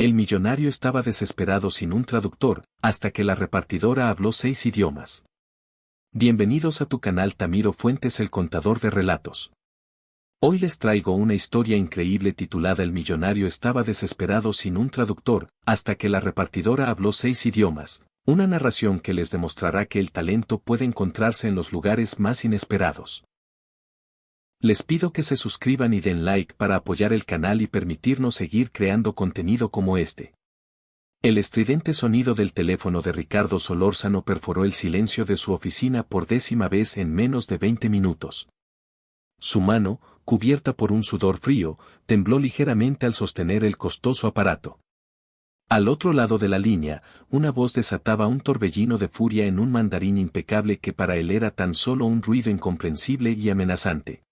El millonario estaba desesperado sin un traductor, hasta que la repartidora habló 6 idiomas. Bienvenidos a tu canal Tamiro Fuentes, el contador de relatos. Hoy les traigo una historia increíble titulada El millonario estaba desesperado sin un traductor, hasta que la repartidora habló 6 idiomas, una narración que les demostrará que el talento puede encontrarse en los lugares más inesperados. Les pido que se suscriban y den like para apoyar el canal y permitirnos seguir creando contenido como este. El estridente sonido del teléfono de Ricardo Solórzano perforó el silencio de su oficina por 10ª vez en menos de 20 minutos. Su mano, cubierta por un sudor frío, tembló ligeramente al sostener el costoso aparato. Al otro lado de la línea, una voz desataba un torbellino de furia en un mandarín impecable que para él era tan solo un ruido incomprensible y amenazante.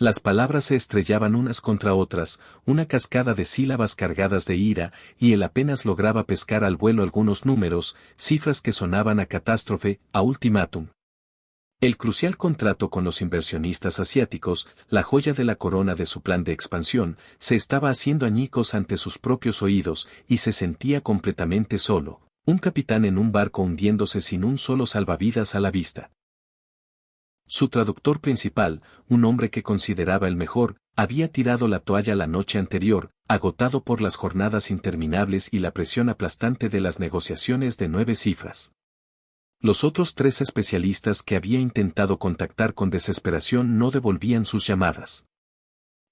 Las palabras se estrellaban unas contra otras, una cascada de sílabas cargadas de ira, y él apenas lograba pescar al vuelo algunos números, cifras que sonaban a catástrofe, a ultimátum. El crucial contrato con los inversionistas asiáticos, la joya de la corona de su plan de expansión, se estaba haciendo añicos ante sus propios oídos, y se sentía completamente solo, un capitán en un barco hundiéndose sin un solo salvavidas a la vista. Su traductor principal, un hombre que consideraba el mejor, había tirado la toalla la noche anterior, agotado por las jornadas interminables y la presión aplastante de las negociaciones de 9 cifras. Los otros 3 especialistas que había intentado contactar con desesperación no devolvían sus llamadas.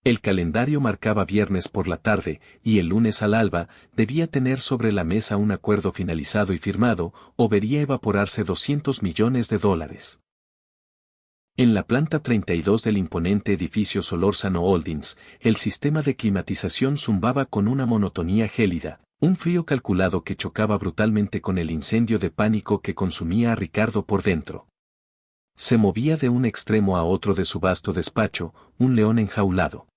El calendario marcaba viernes por la tarde, y el lunes al alba, debía tener sobre la mesa un acuerdo finalizado y firmado, o vería evaporarse $200 millones. En la planta 32 del imponente edificio Solórzano Holdings, el sistema de climatización zumbaba con una monotonía gélida, un frío calculado que chocaba brutalmente con el incendio de pánico que consumía a Ricardo por dentro. Se movía de un extremo a otro de su vasto despacho, un león enjaulado.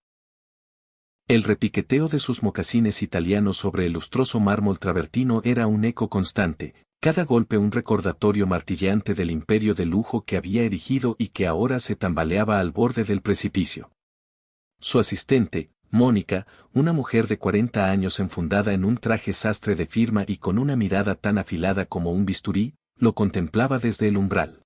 El repiqueteo de sus mocasines italianos sobre el lustroso mármol travertino era un eco constante, cada golpe un recordatorio martilleante del imperio de lujo que había erigido y que ahora se tambaleaba al borde del precipicio. Su asistente, Mónica, una mujer de 40 años enfundada en un traje sastre de firma y con una mirada tan afilada como un bisturí, lo contemplaba desde el umbral.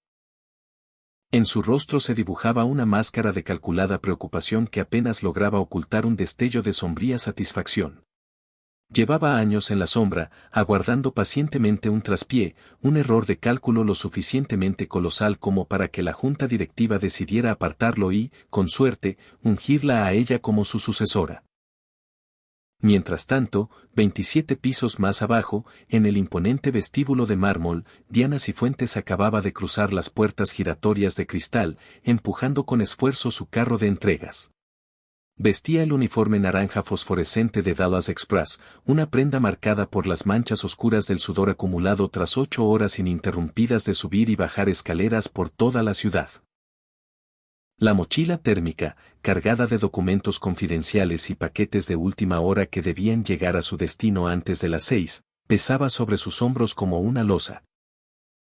En su rostro se dibujaba una máscara de calculada preocupación que apenas lograba ocultar un destello de sombría satisfacción. Llevaba años en la sombra, aguardando pacientemente un traspié, un error de cálculo lo suficientemente colosal como para que la junta directiva decidiera apartarlo y, con suerte, ungirla a ella como su sucesora. Mientras tanto, 27 pisos más abajo, en el imponente vestíbulo de mármol, Diana Cifuentes acababa de cruzar las puertas giratorias de cristal, empujando con esfuerzo su carro de entregas. Vestía el uniforme naranja fosforescente de Dallas Express, una prenda marcada por las manchas oscuras del sudor acumulado tras 8 horas ininterrumpidas de subir y bajar escaleras por toda la ciudad. La mochila térmica, cargada de documentos confidenciales y paquetes de última hora que debían llegar a su destino antes de las 6, pesaba sobre sus hombros como una losa.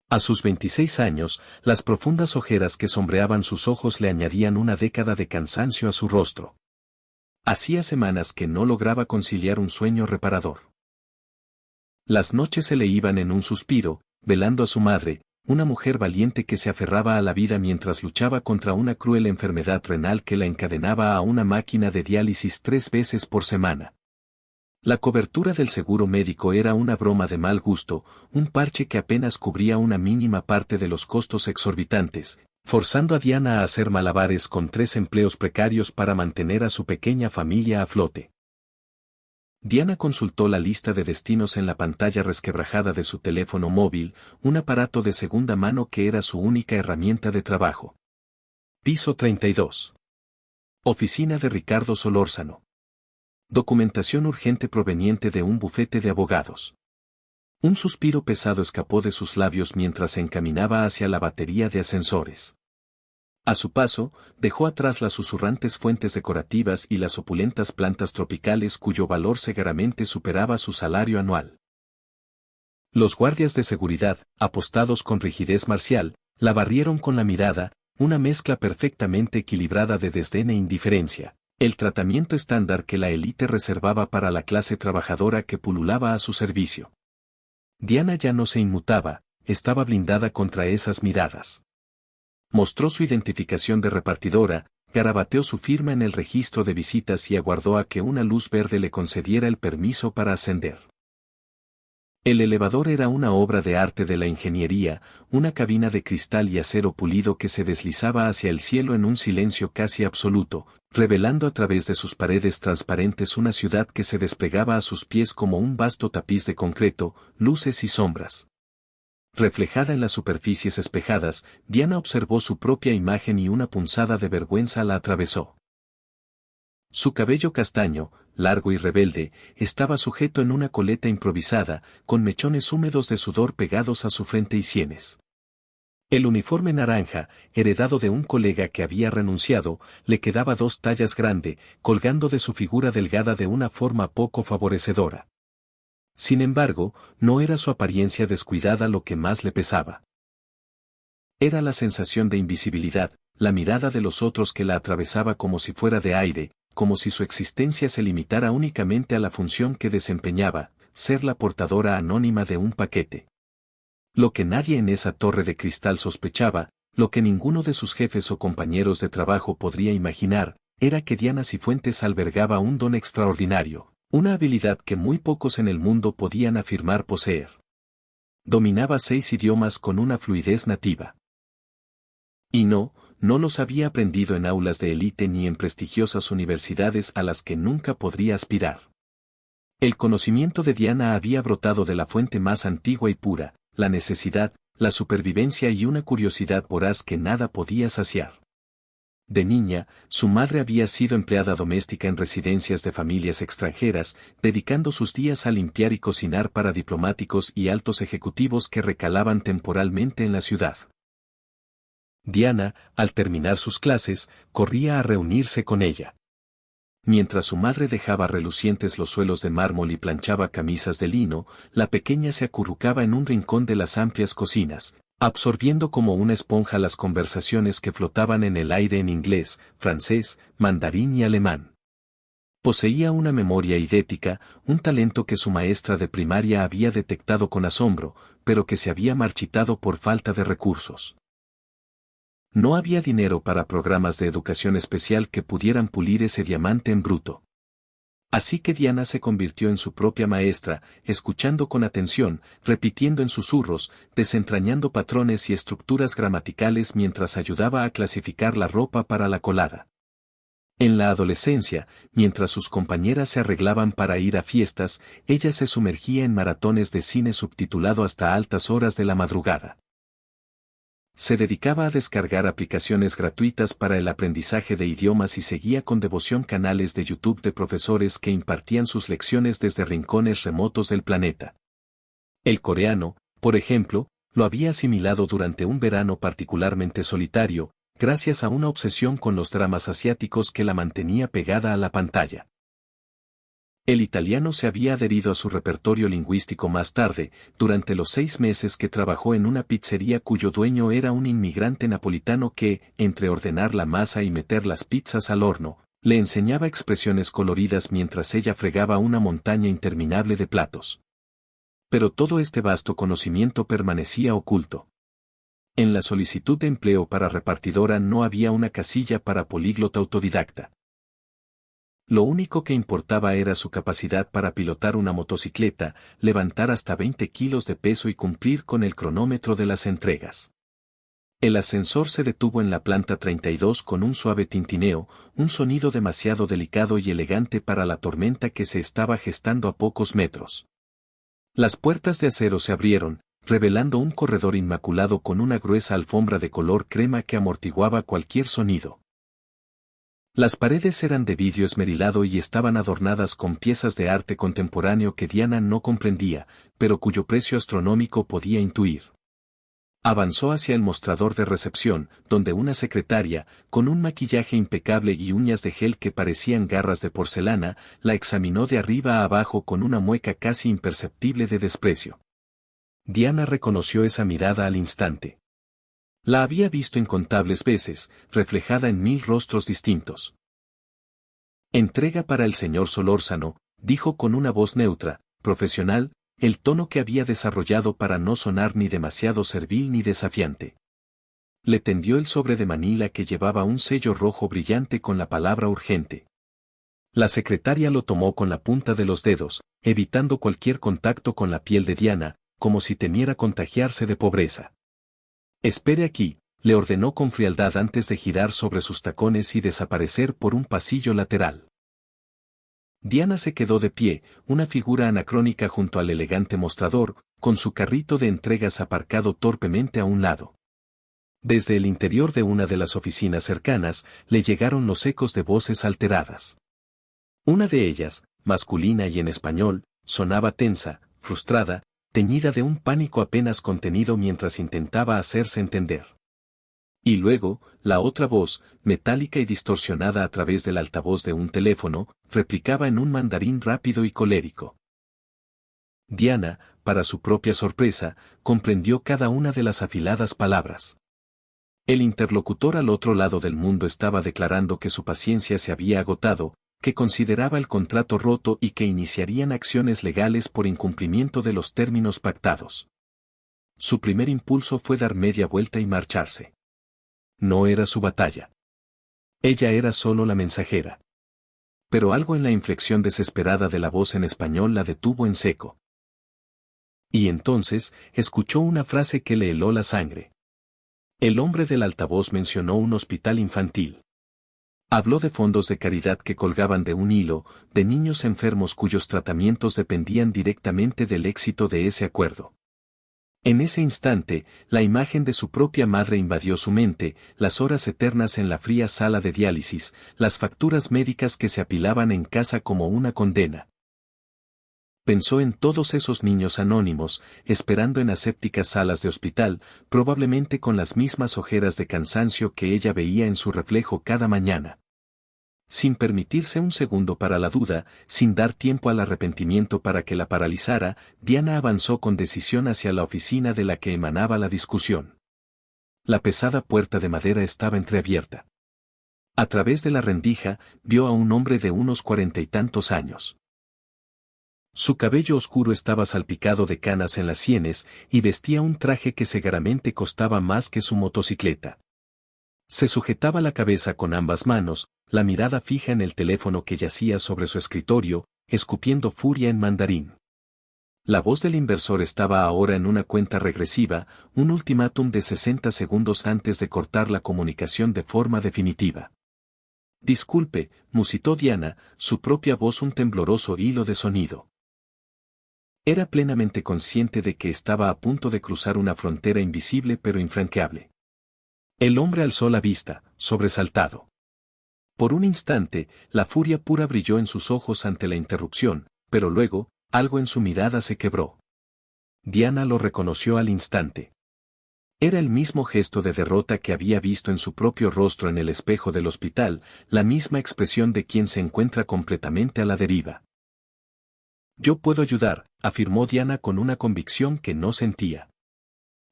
A sus 26 años, las profundas ojeras que sombreaban sus ojos le añadían una década de cansancio a su rostro. Hacía semanas que no lograba conciliar un sueño reparador. Las noches se le iban en un suspiro, velando a su madre, una mujer valiente que se aferraba a la vida mientras luchaba contra una cruel enfermedad renal que la encadenaba a una máquina de diálisis 3 veces por semana. La cobertura del seguro médico era una broma de mal gusto, un parche que apenas cubría una mínima parte de los costos exorbitantes, forzando a Diana a hacer malabares con 3 empleos precarios para mantener a su pequeña familia a flote. Diana consultó la lista de destinos en la pantalla resquebrajada de su teléfono móvil, un aparato de segunda mano que era su única herramienta de trabajo. Piso 32. Oficina de Ricardo Solórzano. Documentación urgente proveniente de un bufete de abogados. Un suspiro pesado escapó de sus labios mientras se encaminaba hacia la batería de ascensores. A su paso, dejó atrás las susurrantes fuentes decorativas y las opulentas plantas tropicales cuyo valor segaramente superaba su salario anual. Los guardias de seguridad, apostados con rigidez marcial, la barrieron con la mirada, una mezcla perfectamente equilibrada de desdén e indiferencia, El tratamiento estándar que la élite reservaba para la clase trabajadora que pululaba a su servicio. Diana ya no se inmutaba, estaba blindada contra esas miradas. Mostró su identificación de repartidora, garabateó su firma en el registro de visitas y aguardó a que una luz verde le concediera el permiso para ascender. El elevador era una obra de arte de la ingeniería, una cabina de cristal y acero pulido que se deslizaba hacia el cielo en un silencio casi absoluto, revelando a través de sus paredes transparentes una ciudad que se desplegaba a sus pies como un vasto tapiz de concreto, luces y sombras. Reflejada en las superficies espejadas, Diana observó su propia imagen y una punzada de vergüenza la atravesó. Su cabello castaño, largo y rebelde, estaba sujeto en una coleta improvisada, con mechones húmedos de sudor pegados a su frente y sienes. El uniforme naranja, heredado de un colega que había renunciado, le quedaba 2 tallas grande, colgando de su figura delgada de una forma poco favorecedora. Sin embargo, no era su apariencia descuidada lo que más le pesaba. Era la sensación de invisibilidad, la mirada de los otros que la atravesaba como si fuera de aire, como si su existencia se limitara únicamente a la función que desempeñaba, ser la portadora anónima de un paquete. Lo que nadie en esa torre de cristal sospechaba, lo que ninguno de sus jefes o compañeros de trabajo podría imaginar, era que Diana Cifuentes albergaba un don extraordinario, una habilidad que muy pocos en el mundo podían afirmar poseer. Dominaba 6 idiomas con una fluidez nativa. Y no los había aprendido en aulas de élite ni en prestigiosas universidades a las que nunca podría aspirar. El conocimiento de Diana había brotado de la fuente más antigua y pura, la necesidad, la supervivencia y una curiosidad voraz que nada podía saciar. De niña, su madre había sido empleada doméstica en residencias de familias extranjeras, dedicando sus días a limpiar y cocinar para diplomáticos y altos ejecutivos que recalaban temporalmente en la ciudad. Diana, al terminar sus clases, corría a reunirse con ella. Mientras su madre dejaba relucientes los suelos de mármol y planchaba camisas de lino, la pequeña se acurrucaba en un rincón de las amplias cocinas, absorbiendo como una esponja las conversaciones que flotaban en el aire en inglés, francés, mandarín y alemán. Poseía una memoria idética, un talento que su maestra de primaria había detectado con asombro, pero que se había marchitado por falta de recursos. No había dinero para programas de educación especial que pudieran pulir ese diamante en bruto. Así que Diana se convirtió en su propia maestra, escuchando con atención, repitiendo en susurros, desentrañando patrones y estructuras gramaticales mientras ayudaba a clasificar la ropa para la colada. En la adolescencia, mientras sus compañeras se arreglaban para ir a fiestas, ella se sumergía en maratones de cine subtitulado hasta altas horas de la madrugada. Se dedicaba a descargar aplicaciones gratuitas para el aprendizaje de idiomas y seguía con devoción canales de YouTube de profesores que impartían sus lecciones desde rincones remotos del planeta. El coreano, por ejemplo, lo había asimilado durante un verano particularmente solitario, gracias a una obsesión con los dramas asiáticos que la mantenía pegada a la pantalla. El italiano se había adherido a su repertorio lingüístico más tarde, durante los 6 meses que trabajó en una pizzería cuyo dueño era un inmigrante napolitano que, entre ordenar la masa y meter las pizzas al horno, le enseñaba expresiones coloridas mientras ella fregaba una montaña interminable de platos. Pero todo este vasto conocimiento permanecía oculto. En la solicitud de empleo para repartidora no había una casilla para políglota autodidacta. Lo único que importaba era su capacidad para pilotar una motocicleta, levantar hasta 20 kilos de peso y cumplir con el cronómetro de las entregas. El ascensor se detuvo en la planta 32 con un suave tintineo, un sonido demasiado delicado y elegante para la tormenta que se estaba gestando a pocos metros. Las puertas de acero se abrieron, revelando un corredor inmaculado con una gruesa alfombra de color crema que amortiguaba cualquier sonido. Las paredes eran de vidrio esmerilado y estaban adornadas con piezas de arte contemporáneo que Diana no comprendía, pero cuyo precio astronómico podía intuir. Avanzó hacia el mostrador de recepción, donde una secretaria, con un maquillaje impecable y uñas de gel que parecían garras de porcelana, la examinó de arriba a abajo con una mueca casi imperceptible de desprecio. Diana reconoció esa mirada al instante. La había visto incontables veces, reflejada en 1000 rostros distintos. Entrega para el señor Solórzano, dijo con una voz neutra, profesional, el tono que había desarrollado para no sonar ni demasiado servil ni desafiante. Le tendió el sobre de Manila que llevaba un sello rojo brillante con la palabra urgente. La secretaria lo tomó con la punta de los dedos, evitando cualquier contacto con la piel de Diana, como si temiera contagiarse de pobreza. Espere aquí, le ordenó con frialdad antes de girar sobre sus tacones y desaparecer por un pasillo lateral. Diana se quedó de pie, una figura anacrónica junto al elegante mostrador, con su carrito de entregas aparcado torpemente a un lado. Desde el interior de una de las oficinas cercanas, le llegaron los ecos de voces alteradas. Una de ellas, masculina y en español, sonaba tensa, frustrada, teñida de un pánico apenas contenido mientras intentaba hacerse entender. Y luego, la otra voz, metálica y distorsionada a través del altavoz de un teléfono, replicaba en un mandarín rápido y colérico. Diana, para su propia sorpresa, comprendió cada una de las afiladas palabras. El interlocutor al otro lado del mundo estaba declarando que su paciencia se había agotado, que consideraba el contrato roto y que iniciarían acciones legales por incumplimiento de los términos pactados. Su primer impulso fue dar media vuelta y marcharse. No era su batalla. Ella era solo la mensajera. Pero algo en la inflexión desesperada de la voz en español la detuvo en seco. Y entonces, escuchó una frase que le heló la sangre. El hombre del altavoz mencionó un hospital infantil. Habló de fondos de caridad que colgaban de un hilo, de niños enfermos cuyos tratamientos dependían directamente del éxito de ese acuerdo. En ese instante, la imagen de su propia madre invadió su mente, las horas eternas en la fría sala de diálisis, las facturas médicas que se apilaban en casa como una condena. Pensó en todos esos niños anónimos, esperando en asépticas salas de hospital, probablemente con las mismas ojeras de cansancio que ella veía en su reflejo cada mañana. Sin permitirse un segundo para la duda, sin dar tiempo al arrepentimiento para que la paralizara, Diana avanzó con decisión hacia la oficina de la que emanaba la discusión. La pesada puerta de madera estaba entreabierta. A través de la rendija, vio a un hombre de unos 40 y tantos años. Su cabello oscuro estaba salpicado de canas en las sienes y vestía un traje que seguramente costaba más que su motocicleta. Se sujetaba la cabeza con ambas manos, la mirada fija en el teléfono que yacía sobre su escritorio, escupiendo furia en mandarín. La voz del inversor estaba ahora en una cuenta regresiva, un ultimátum de 60 segundos antes de cortar la comunicación de forma definitiva. Disculpe, musitó Diana, su propia voz un tembloroso hilo de sonido. Era plenamente consciente de que estaba a punto de cruzar una frontera invisible pero infranqueable. El hombre alzó la vista, sobresaltado. Por un instante, la furia pura brilló en sus ojos ante la interrupción, pero luego, algo en su mirada se quebró. Diana lo reconoció al instante. Era el mismo gesto de derrota que había visto en su propio rostro en el espejo del hospital, la misma expresión de quien se encuentra completamente a la deriva. Yo puedo ayudar, afirmó Diana con una convicción que no sentía.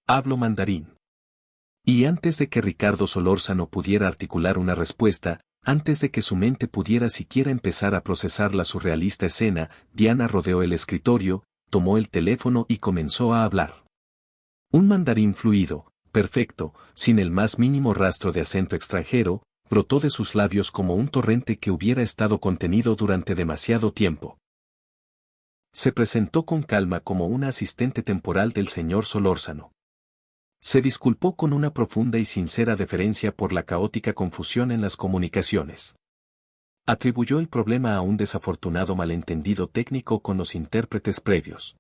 Hablo mandarín. Y antes de que Ricardo Solórzano pudiera articular una respuesta, antes de que su mente pudiera siquiera empezar a procesar la surrealista escena, Diana rodeó el escritorio, tomó el teléfono y comenzó a hablar. Un mandarín fluido, perfecto, sin el más mínimo rastro de acento extranjero, brotó de sus labios como un torrente que hubiera estado contenido durante demasiado tiempo. Se presentó con calma como una asistente temporal del señor Solórzano. Se disculpó con una profunda y sincera deferencia por la caótica confusión en las comunicaciones. Atribuyó el problema a un desafortunado malentendido técnico con los intérpretes previos.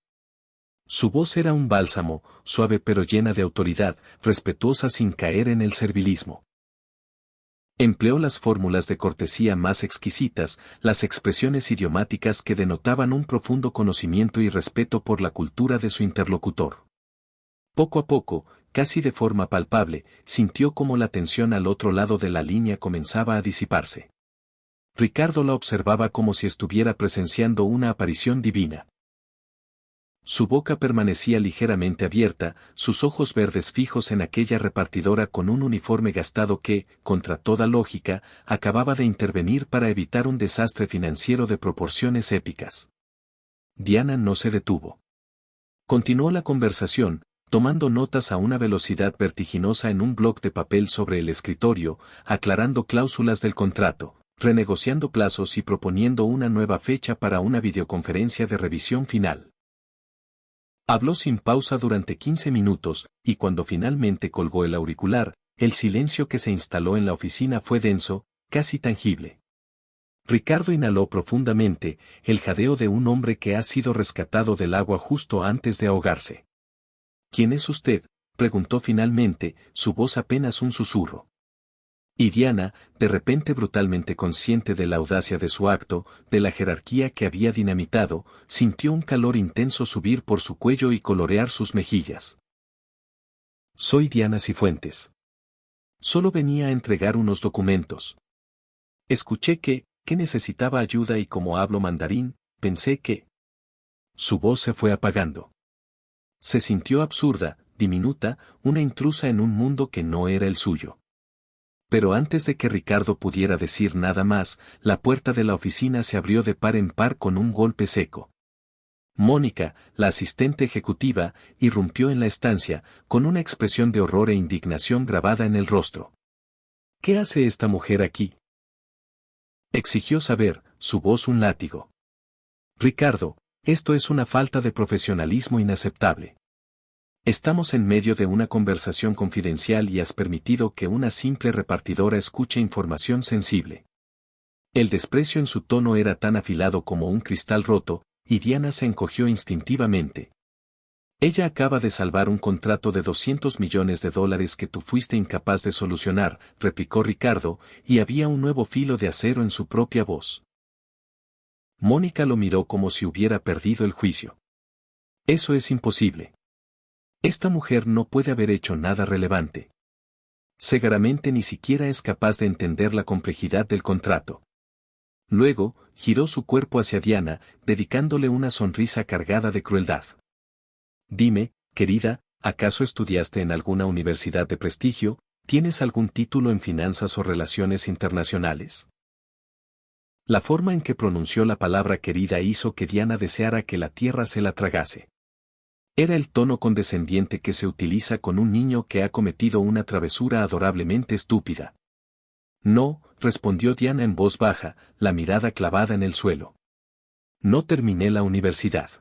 Su voz era un bálsamo, suave pero llena de autoridad, respetuosa sin caer en el servilismo. Empleó las fórmulas de cortesía más exquisitas, las expresiones idiomáticas que denotaban un profundo conocimiento y respeto por la cultura de su interlocutor. Poco a poco, casi de forma palpable, sintió como la tensión al otro lado de la línea comenzaba a disiparse. Ricardo la observaba como si estuviera presenciando una aparición divina. Su boca permanecía ligeramente abierta, sus ojos verdes fijos en aquella repartidora con un uniforme gastado que, contra toda lógica, acababa de intervenir para evitar un desastre financiero de proporciones épicas. Diana no se detuvo. Continuó la conversación, tomando notas a una velocidad vertiginosa en un bloc de papel sobre el escritorio, aclarando cláusulas del contrato, renegociando plazos y proponiendo una nueva fecha para una videoconferencia de revisión final. Habló sin pausa durante 15 minutos, y cuando finalmente colgó el auricular, el silencio que se instaló en la oficina fue denso, casi tangible. Ricardo inhaló profundamente, el jadeo de un hombre que ha sido rescatado del agua justo antes de ahogarse. ¿Quién es usted?, preguntó finalmente, su voz apenas un susurro. Y Diana, de repente brutalmente consciente de la audacia de su acto, de la jerarquía que había dinamitado, sintió un calor intenso subir por su cuello y colorear sus mejillas. Soy Diana Cifuentes. Solo venía a entregar unos documentos. Escuché que necesitaba ayuda y como hablo mandarín, pensé que... Su voz se fue apagando. Se sintió absurda, diminuta, una intrusa en un mundo que no era el suyo. Pero antes de que Ricardo pudiera decir nada más, la puerta de la oficina se abrió de par en par con un golpe seco. Mónica, la asistente ejecutiva, irrumpió en la estancia, con una expresión de horror e indignación grabada en el rostro. ¿Qué hace esta mujer aquí?, exigió saber, su voz un látigo. Ricardo, esto es una falta de profesionalismo inaceptable. Estamos en medio de una conversación confidencial y has permitido que una simple repartidora escuche información sensible. El desprecio en su tono era tan afilado como un cristal roto, y Diana se encogió instintivamente. Ella acaba de salvar un contrato de $200 millones que tú fuiste incapaz de solucionar, replicó Ricardo, y había un nuevo filo de acero en su propia voz. Mónica lo miró como si hubiera perdido el juicio. Eso es imposible. Esta mujer no puede haber hecho nada relevante. Seguramente ni siquiera es capaz de entender la complejidad del contrato. Luego, giró su cuerpo hacia Diana, dedicándole una sonrisa cargada de crueldad. Dime, querida, ¿acaso estudiaste en alguna universidad de prestigio? ¿Tienes algún título en finanzas o relaciones internacionales? La forma en que pronunció la palabra querida hizo que Diana deseara que la tierra se la tragase. Era el tono condescendiente que se utiliza con un niño que ha cometido una travesura adorablemente estúpida. No, respondió Diana en voz baja, la mirada clavada en el suelo. No terminé la universidad.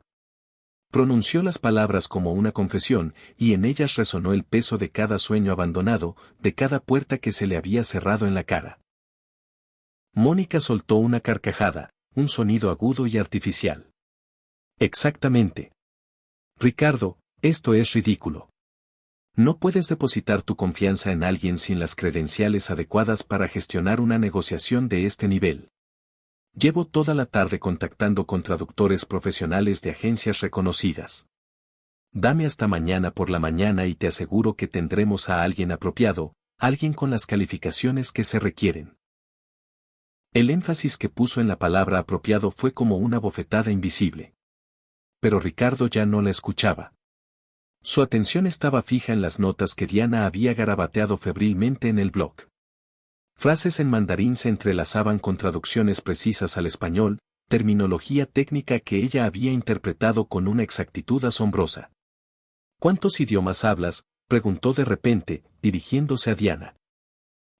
Pronunció las palabras como una confesión, y en ellas resonó el peso de cada sueño abandonado, de cada puerta que se le había cerrado en la cara. Mónica soltó una carcajada, un sonido agudo y artificial. Exactamente. Ricardo, esto es ridículo. No puedes depositar tu confianza en alguien sin las credenciales adecuadas para gestionar una negociación de este nivel. Llevo toda la tarde contactando con traductores profesionales de agencias reconocidas. Dame hasta mañana por la mañana y te aseguro que tendremos a alguien apropiado, alguien con las calificaciones que se requieren. El énfasis que puso en la palabra apropiado fue como una bofetada invisible. Pero Ricardo ya no la escuchaba. Su atención estaba fija en las notas que Diana había garabateado febrilmente en el blog. Frases en mandarín se entrelazaban con traducciones precisas al español, terminología técnica que ella había interpretado con una exactitud asombrosa. ¿Cuántos idiomas hablas?, preguntó de repente, dirigiéndose a Diana.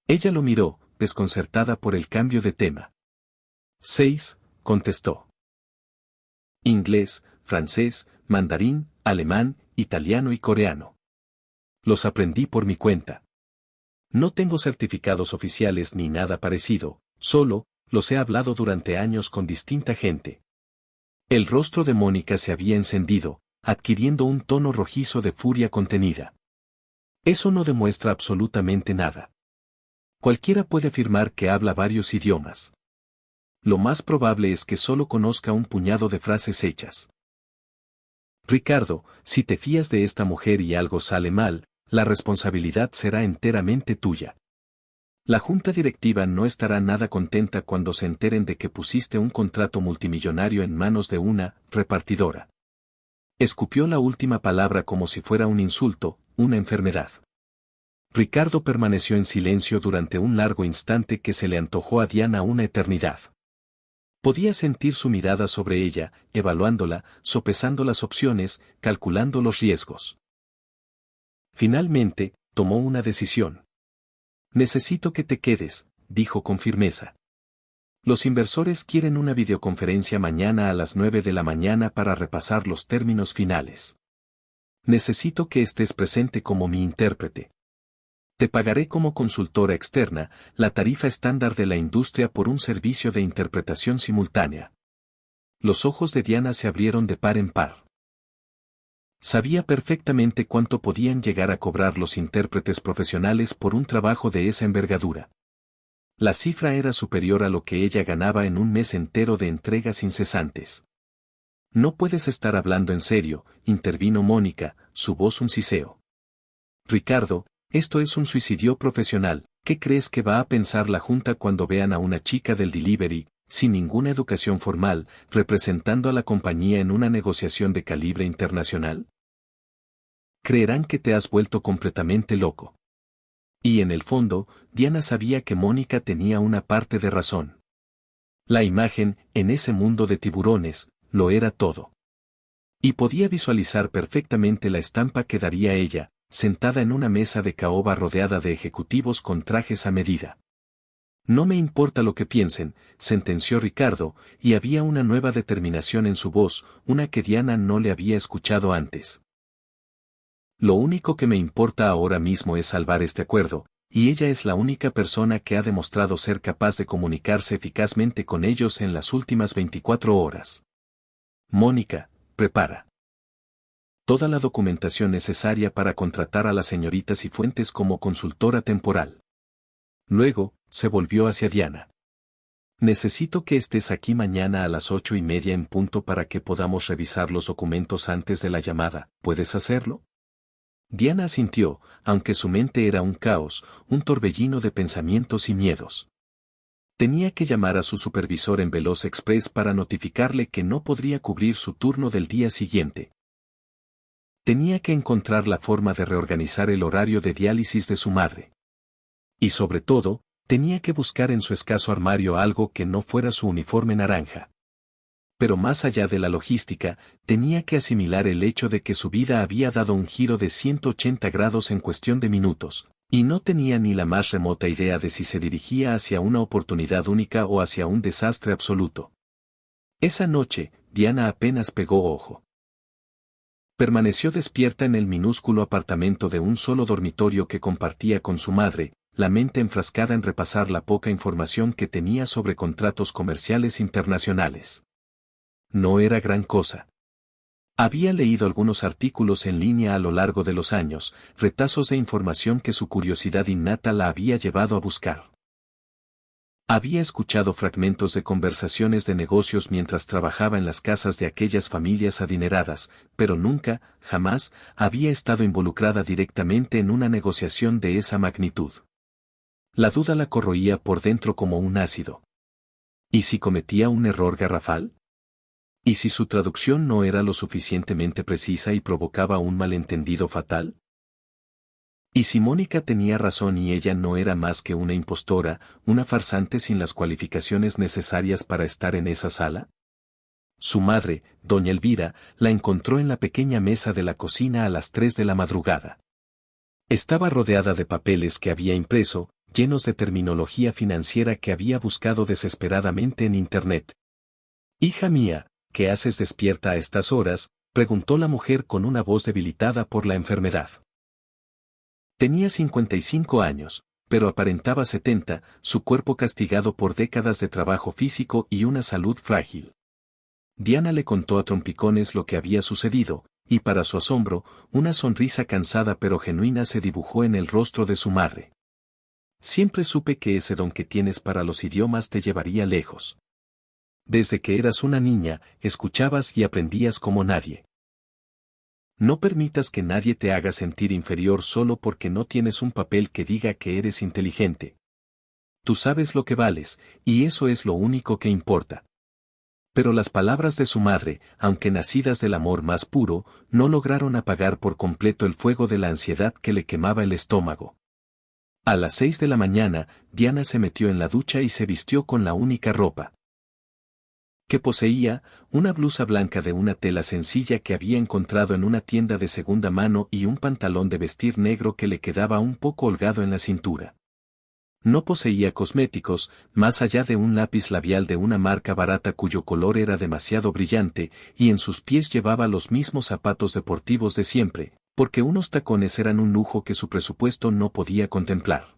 Ella lo miró, desconcertada por el cambio de tema. 6, contestó. Inglés, francés, mandarín, alemán, italiano y coreano. Los aprendí por mi cuenta. No tengo certificados oficiales ni nada parecido, solo, los he hablado durante años con distinta gente. El rostro de Mónica se había encendido, adquiriendo un tono rojizo de furia contenida. Eso no demuestra absolutamente nada. Cualquiera puede afirmar que habla varios idiomas. Lo más probable es que solo conozca un puñado de frases hechas. Ricardo, si te fías de esta mujer y algo sale mal, la responsabilidad será enteramente tuya. La junta directiva no estará nada contenta cuando se enteren de que pusiste un contrato multimillonario en manos de una repartidora. Escupió la última palabra como si fuera un insulto, una enfermedad. Ricardo permaneció en silencio durante un largo instante que se le antojó a Diana una eternidad. Podía sentir su mirada sobre ella, evaluándola, sopesando las opciones, calculando los riesgos. Finalmente, tomó una decisión. Necesito que te quedes, dijo con firmeza. Los inversores quieren una videoconferencia mañana a las 9 de la mañana para repasar los términos finales. Necesito que estés presente como mi intérprete. Te pagaré como consultora externa, la tarifa estándar de la industria por un servicio de interpretación simultánea. Los ojos de Diana se abrieron de par en par. Sabía perfectamente cuánto podían llegar a cobrar los intérpretes profesionales por un trabajo de esa envergadura. La cifra era superior a lo que ella ganaba en un mes entero de entregas incesantes. No puedes estar hablando en serio, intervino Mónica, su voz un siseo. Ricardo, esto es un suicidio profesional. ¿Qué crees que va a pensar la junta cuando vean a una chica del delivery, sin ninguna educación formal, representando a la compañía en una negociación de calibre internacional? Creerán que te has vuelto completamente loco. Y en el fondo, Diana sabía que Mónica tenía una parte de razón. La imagen, en ese mundo de tiburones, lo era todo. Y podía visualizar perfectamente la estampa que daría ella, sentada en una mesa de caoba rodeada de ejecutivos con trajes a medida. No me importa lo que piensen, sentenció Ricardo, y había una nueva determinación en su voz, una que Diana no le había escuchado antes. Lo único que me importa ahora mismo es salvar este acuerdo, y ella es la única persona que ha demostrado ser capaz de comunicarse eficazmente con ellos en las últimas 24 horas. Mónica, prepara toda la documentación necesaria para contratar a la señorita Cifuentes como consultora temporal. Luego, se volvió hacia Diana. Necesito que estés aquí mañana a las 8:30 en punto para que podamos revisar los documentos antes de la llamada. ¿Puedes hacerlo? Diana asintió, aunque su mente era un caos, un torbellino de pensamientos y miedos. Tenía que llamar a su supervisor en Veloz Express para notificarle que no podría cubrir su turno del día siguiente. Tenía que encontrar la forma de reorganizar el horario de diálisis de su madre. Y sobre todo, tenía que buscar en su escaso armario algo que no fuera su uniforme naranja. Pero más allá de la logística, tenía que asimilar el hecho de que su vida había dado un giro de 180 grados en cuestión de minutos, y no tenía ni la más remota idea de si se dirigía hacia una oportunidad única o hacia un desastre absoluto. Esa noche, Diana apenas pegó ojo. Permaneció despierta en el minúsculo apartamento de un solo dormitorio que compartía con su madre, la mente enfrascada en repasar la poca información que tenía sobre contratos comerciales internacionales. No era gran cosa. Había leído algunos artículos en línea a lo largo de los años, retazos de información que su curiosidad innata la había llevado a buscar. Había escuchado fragmentos de conversaciones de negocios mientras trabajaba en las casas de aquellas familias adineradas, pero nunca, jamás, había estado involucrada directamente en una negociación de esa magnitud. La duda la corroía por dentro como un ácido. ¿Y si cometía un error garrafal? ¿Y si su traducción no era lo suficientemente precisa y provocaba un malentendido fatal? ¿Y si Mónica tenía razón y ella no era más que una impostora, una farsante sin las cualificaciones necesarias para estar en esa sala? Su madre, doña Elvira, la encontró en la pequeña mesa de la cocina a las 3 de la madrugada. Estaba rodeada de papeles que había impreso, llenos de terminología financiera que había buscado desesperadamente en Internet. «Hija mía, ¿qué haces despierta a estas horas?», preguntó la mujer con una voz debilitada por la enfermedad. Tenía 55 años, pero aparentaba 70, su cuerpo castigado por décadas de trabajo físico y una salud frágil. Diana le contó a trompicones lo que había sucedido, y para su asombro, una sonrisa cansada pero genuina se dibujó en el rostro de su madre. «Siempre supe que ese don que tienes para los idiomas te llevaría lejos. Desde que eras una niña, escuchabas y aprendías como nadie. No permitas que nadie te haga sentir inferior solo porque no tienes un papel que diga que eres inteligente. Tú sabes lo que vales, y eso es lo único que importa. Pero las palabras de su madre, aunque nacidas del amor más puro, no lograron apagar por completo el fuego de la ansiedad que le quemaba el estómago. A las 6 de la mañana, Diana se metió en la ducha y se vistió con la única ropa que poseía, una blusa blanca de una tela sencilla que había encontrado en una tienda de segunda mano y un pantalón de vestir negro que le quedaba un poco holgado en la cintura. No poseía cosméticos, más allá de un lápiz labial de una marca barata cuyo color era demasiado brillante, y en sus pies llevaba los mismos zapatos deportivos de siempre, porque unos tacones eran un lujo que su presupuesto no podía contemplar.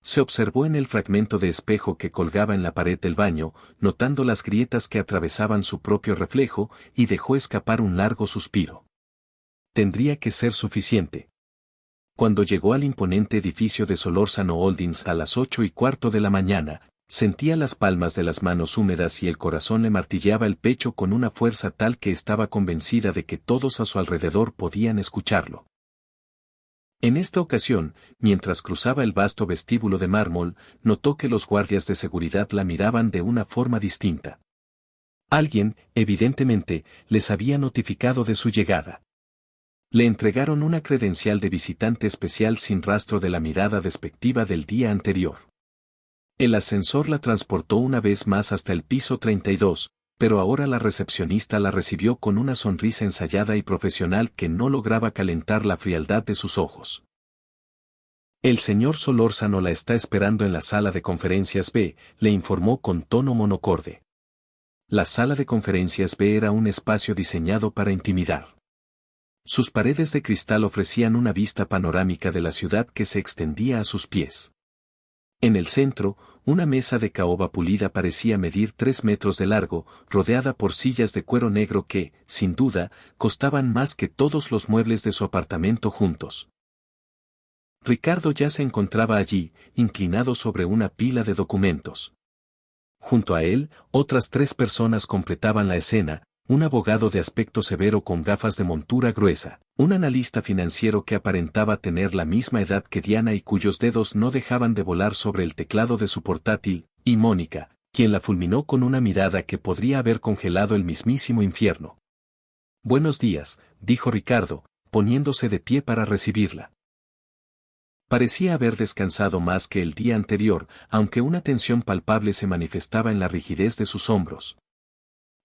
Se observó en el fragmento de espejo que colgaba en la pared del baño, notando las grietas que atravesaban su propio reflejo, y dejó escapar un largo suspiro. Tendría que ser suficiente. Cuando llegó al imponente edificio de Solórzano Holdings a las 8:15 de la mañana, sentía las palmas de las manos húmedas y el corazón le martilleaba el pecho con una fuerza tal que estaba convencida de que todos a su alrededor podían escucharlo. En esta ocasión, mientras cruzaba el vasto vestíbulo de mármol, notó que los guardias de seguridad la miraban de una forma distinta. Alguien, evidentemente, les había notificado de su llegada. Le entregaron una credencial de visitante especial sin rastro de la mirada despectiva del día anterior. El ascensor la transportó una vez más hasta el piso 32, pero ahora la recepcionista la recibió con una sonrisa ensayada y profesional que no lograba calentar la frialdad de sus ojos. El señor Solórzano la está esperando en la sala de conferencias B, le informó con tono monocorde. La sala de conferencias B era un espacio diseñado para intimidar. Sus paredes de cristal ofrecían una vista panorámica de la ciudad que se extendía a sus pies. En el centro, una mesa de caoba pulida parecía medir 3 metros de largo, rodeada por sillas de cuero negro que, sin duda, costaban más que todos los muebles de su apartamento juntos. Ricardo ya se encontraba allí, inclinado sobre una pila de documentos. Junto a él, otras 3 personas completaban la escena, un abogado de aspecto severo con gafas de montura gruesa, un analista financiero que aparentaba tener la misma edad que Diana y cuyos dedos no dejaban de volar sobre el teclado de su portátil, y Mónica, quien la fulminó con una mirada que podría haber congelado el mismísimo infierno. «Buenos días», dijo Ricardo, poniéndose de pie para recibirla. Parecía haber descansado más que el día anterior, aunque una tensión palpable se manifestaba en la rigidez de sus hombros.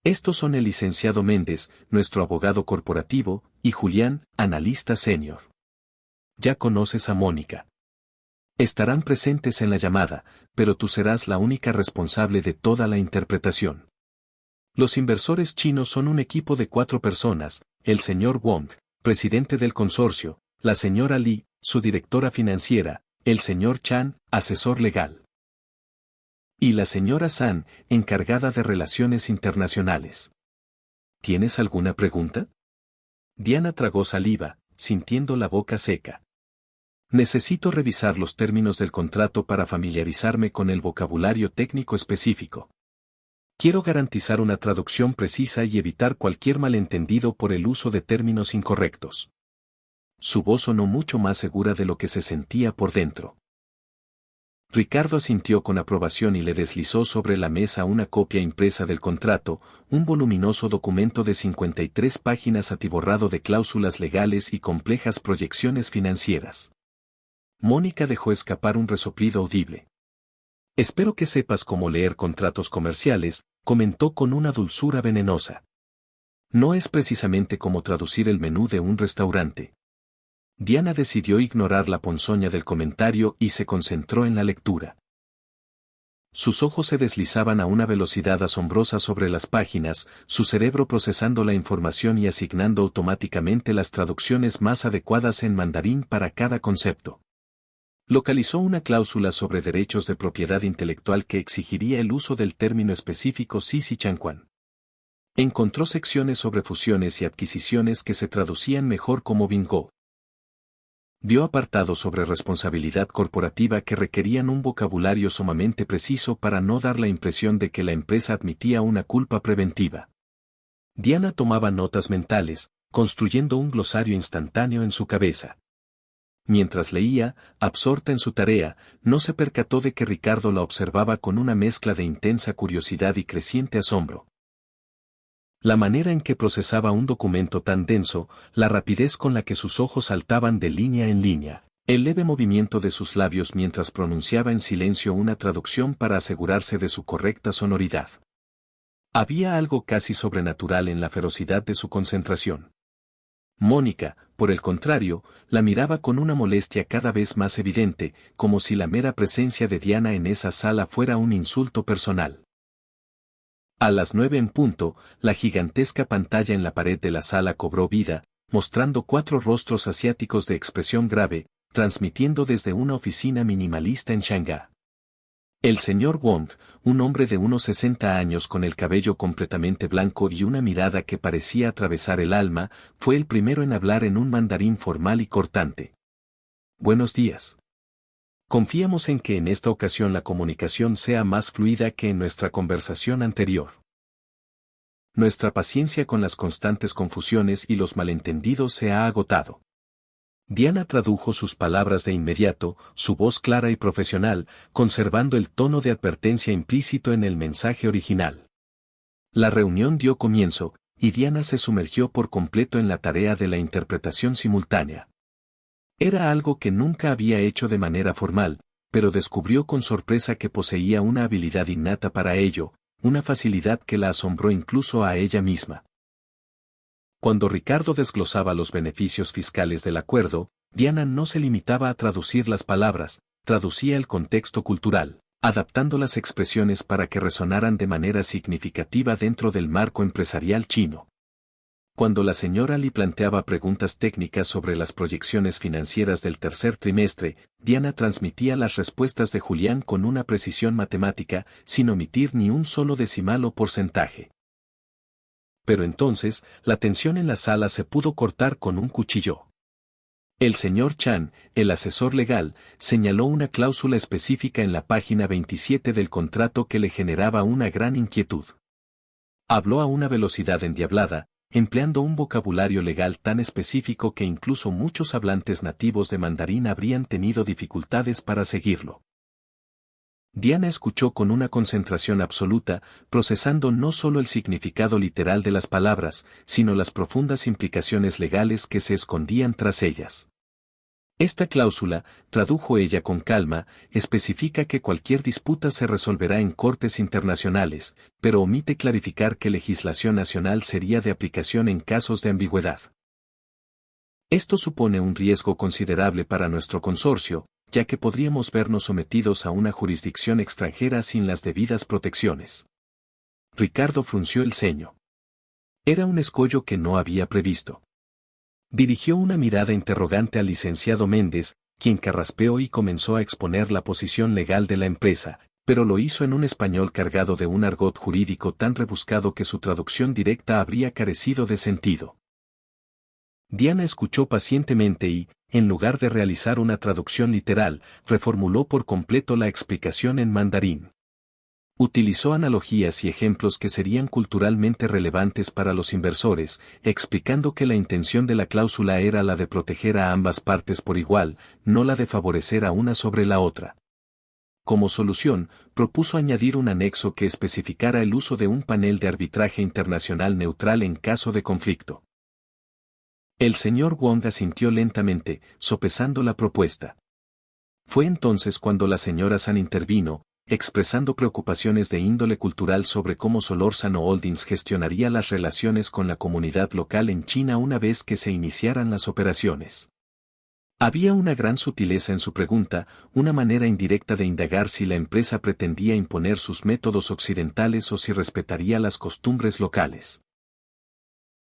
Estos son el licenciado Méndez, nuestro abogado corporativo, y Julián, analista senior. Ya conoces a Mónica. Estarán presentes en la llamada, pero tú serás la única responsable de toda la interpretación. Los inversores chinos son un equipo de 4 personas, el señor Wong, presidente del consorcio, la señora Li, su directora financiera, el señor Chan, asesor legal. Y la señora San, encargada de relaciones internacionales. ¿Tienes alguna pregunta? Diana tragó saliva, sintiendo la boca seca. Necesito revisar los términos del contrato para familiarizarme con el vocabulario técnico específico. Quiero garantizar una traducción precisa y evitar cualquier malentendido por el uso de términos incorrectos. Su voz sonó mucho más segura de lo que se sentía por dentro. Ricardo asintió con aprobación y le deslizó sobre la mesa una copia impresa del contrato, un voluminoso documento de 53 páginas atiborrado de cláusulas legales y complejas proyecciones financieras. Mónica dejó escapar un resoplido audible. «Espero que sepas cómo leer contratos comerciales», comentó con una dulzura venenosa. «No es precisamente como traducir el menú de un restaurante». Diana decidió ignorar la ponzoña del comentario y se concentró en la lectura. Sus ojos se deslizaban a una velocidad asombrosa sobre las páginas, su cerebro procesando la información y asignando automáticamente las traducciones más adecuadas en mandarín para cada concepto. Localizó una cláusula sobre derechos de propiedad intelectual que exigiría el uso del término específico Sisi-Chanquan. Encontró secciones sobre fusiones y adquisiciones que se traducían mejor como bingo. Dio apartados sobre responsabilidad corporativa que requerían un vocabulario sumamente preciso para no dar la impresión de que la empresa admitía una culpa preventiva. Diana tomaba notas mentales, construyendo un glosario instantáneo en su cabeza. Mientras leía, absorta en su tarea, no se percató de que Ricardo la observaba con una mezcla de intensa curiosidad y creciente asombro. La manera en que procesaba un documento tan denso, la rapidez con la que sus ojos saltaban de línea en línea, el leve movimiento de sus labios mientras pronunciaba en silencio una traducción para asegurarse de su correcta sonoridad. Había algo casi sobrenatural en la ferocidad de su concentración. Mónica, por el contrario, la miraba con una molestia cada vez más evidente, como si la mera presencia de Diana en esa sala fuera un insulto personal. A las 9 en punto, la gigantesca pantalla en la pared de la sala cobró vida, mostrando 4 rostros asiáticos de expresión grave, transmitiendo desde una oficina minimalista en Shanghái. El señor Wong, un hombre de unos 60 años con el cabello completamente blanco y una mirada que parecía atravesar el alma, fue el primero en hablar en un mandarín formal y cortante. Buenos días. Confiamos en que en esta ocasión la comunicación sea más fluida que en nuestra conversación anterior. Nuestra paciencia con las constantes confusiones y los malentendidos se ha agotado. Diana tradujo sus palabras de inmediato, su voz clara y profesional, conservando el tono de advertencia implícito en el mensaje original. La reunión dio comienzo, y Diana se sumergió por completo en la tarea de la interpretación simultánea. Era algo que nunca había hecho de manera formal, pero descubrió con sorpresa que poseía una habilidad innata para ello, una facilidad que la asombró incluso a ella misma. Cuando Ricardo desglosaba los beneficios fiscales del acuerdo, Diana no se limitaba a traducir las palabras, traducía el contexto cultural, adaptando las expresiones para que resonaran de manera significativa dentro del marco empresarial chino. Cuando la señora Li planteaba preguntas técnicas sobre las proyecciones financieras del tercer trimestre, Diana transmitía las respuestas de Julián con una precisión matemática, sin omitir ni un solo decimal o porcentaje. Pero entonces, la tensión en la sala se pudo cortar con un cuchillo. El señor Chan, el asesor legal, señaló una cláusula específica en la página 27 del contrato que le generaba una gran inquietud. Habló a una velocidad endiablada, empleando un vocabulario legal tan específico que incluso muchos hablantes nativos de mandarín habrían tenido dificultades para seguirlo. Diana escuchó con una concentración absoluta, procesando no solo el significado literal de las palabras, sino las profundas implicaciones legales que se escondían tras ellas. Esta cláusula, tradujo ella con calma, especifica que cualquier disputa se resolverá en cortes internacionales, pero omite clarificar que legislación nacional sería de aplicación en casos de ambigüedad. Esto supone un riesgo considerable para nuestro consorcio, ya que podríamos vernos sometidos a una jurisdicción extranjera sin las debidas protecciones. Ricardo frunció el ceño. Era un escollo que no había previsto. Dirigió una mirada interrogante al licenciado Méndez, quien carraspeó y comenzó a exponer la posición legal de la empresa, pero lo hizo en un español cargado de un argot jurídico tan rebuscado que su traducción directa habría carecido de sentido. Diana escuchó pacientemente y, en lugar de realizar una traducción literal, reformuló por completo la explicación en mandarín. Utilizó analogías y ejemplos que serían culturalmente relevantes para los inversores, explicando que la intención de la cláusula era la de proteger a ambas partes por igual, no la de favorecer a una sobre la otra. Como solución, propuso añadir un anexo que especificara el uso de un panel de arbitraje internacional neutral en caso de conflicto. El señor Wong asintió lentamente, sopesando la propuesta. Fue entonces cuando la señora San intervino, expresando preocupaciones de índole cultural sobre cómo Solórzano Holdings gestionaría las relaciones con la comunidad local en China una vez que se iniciaran las operaciones. Había una gran sutileza en su pregunta, una manera indirecta de indagar si la empresa pretendía imponer sus métodos occidentales o si respetaría las costumbres locales.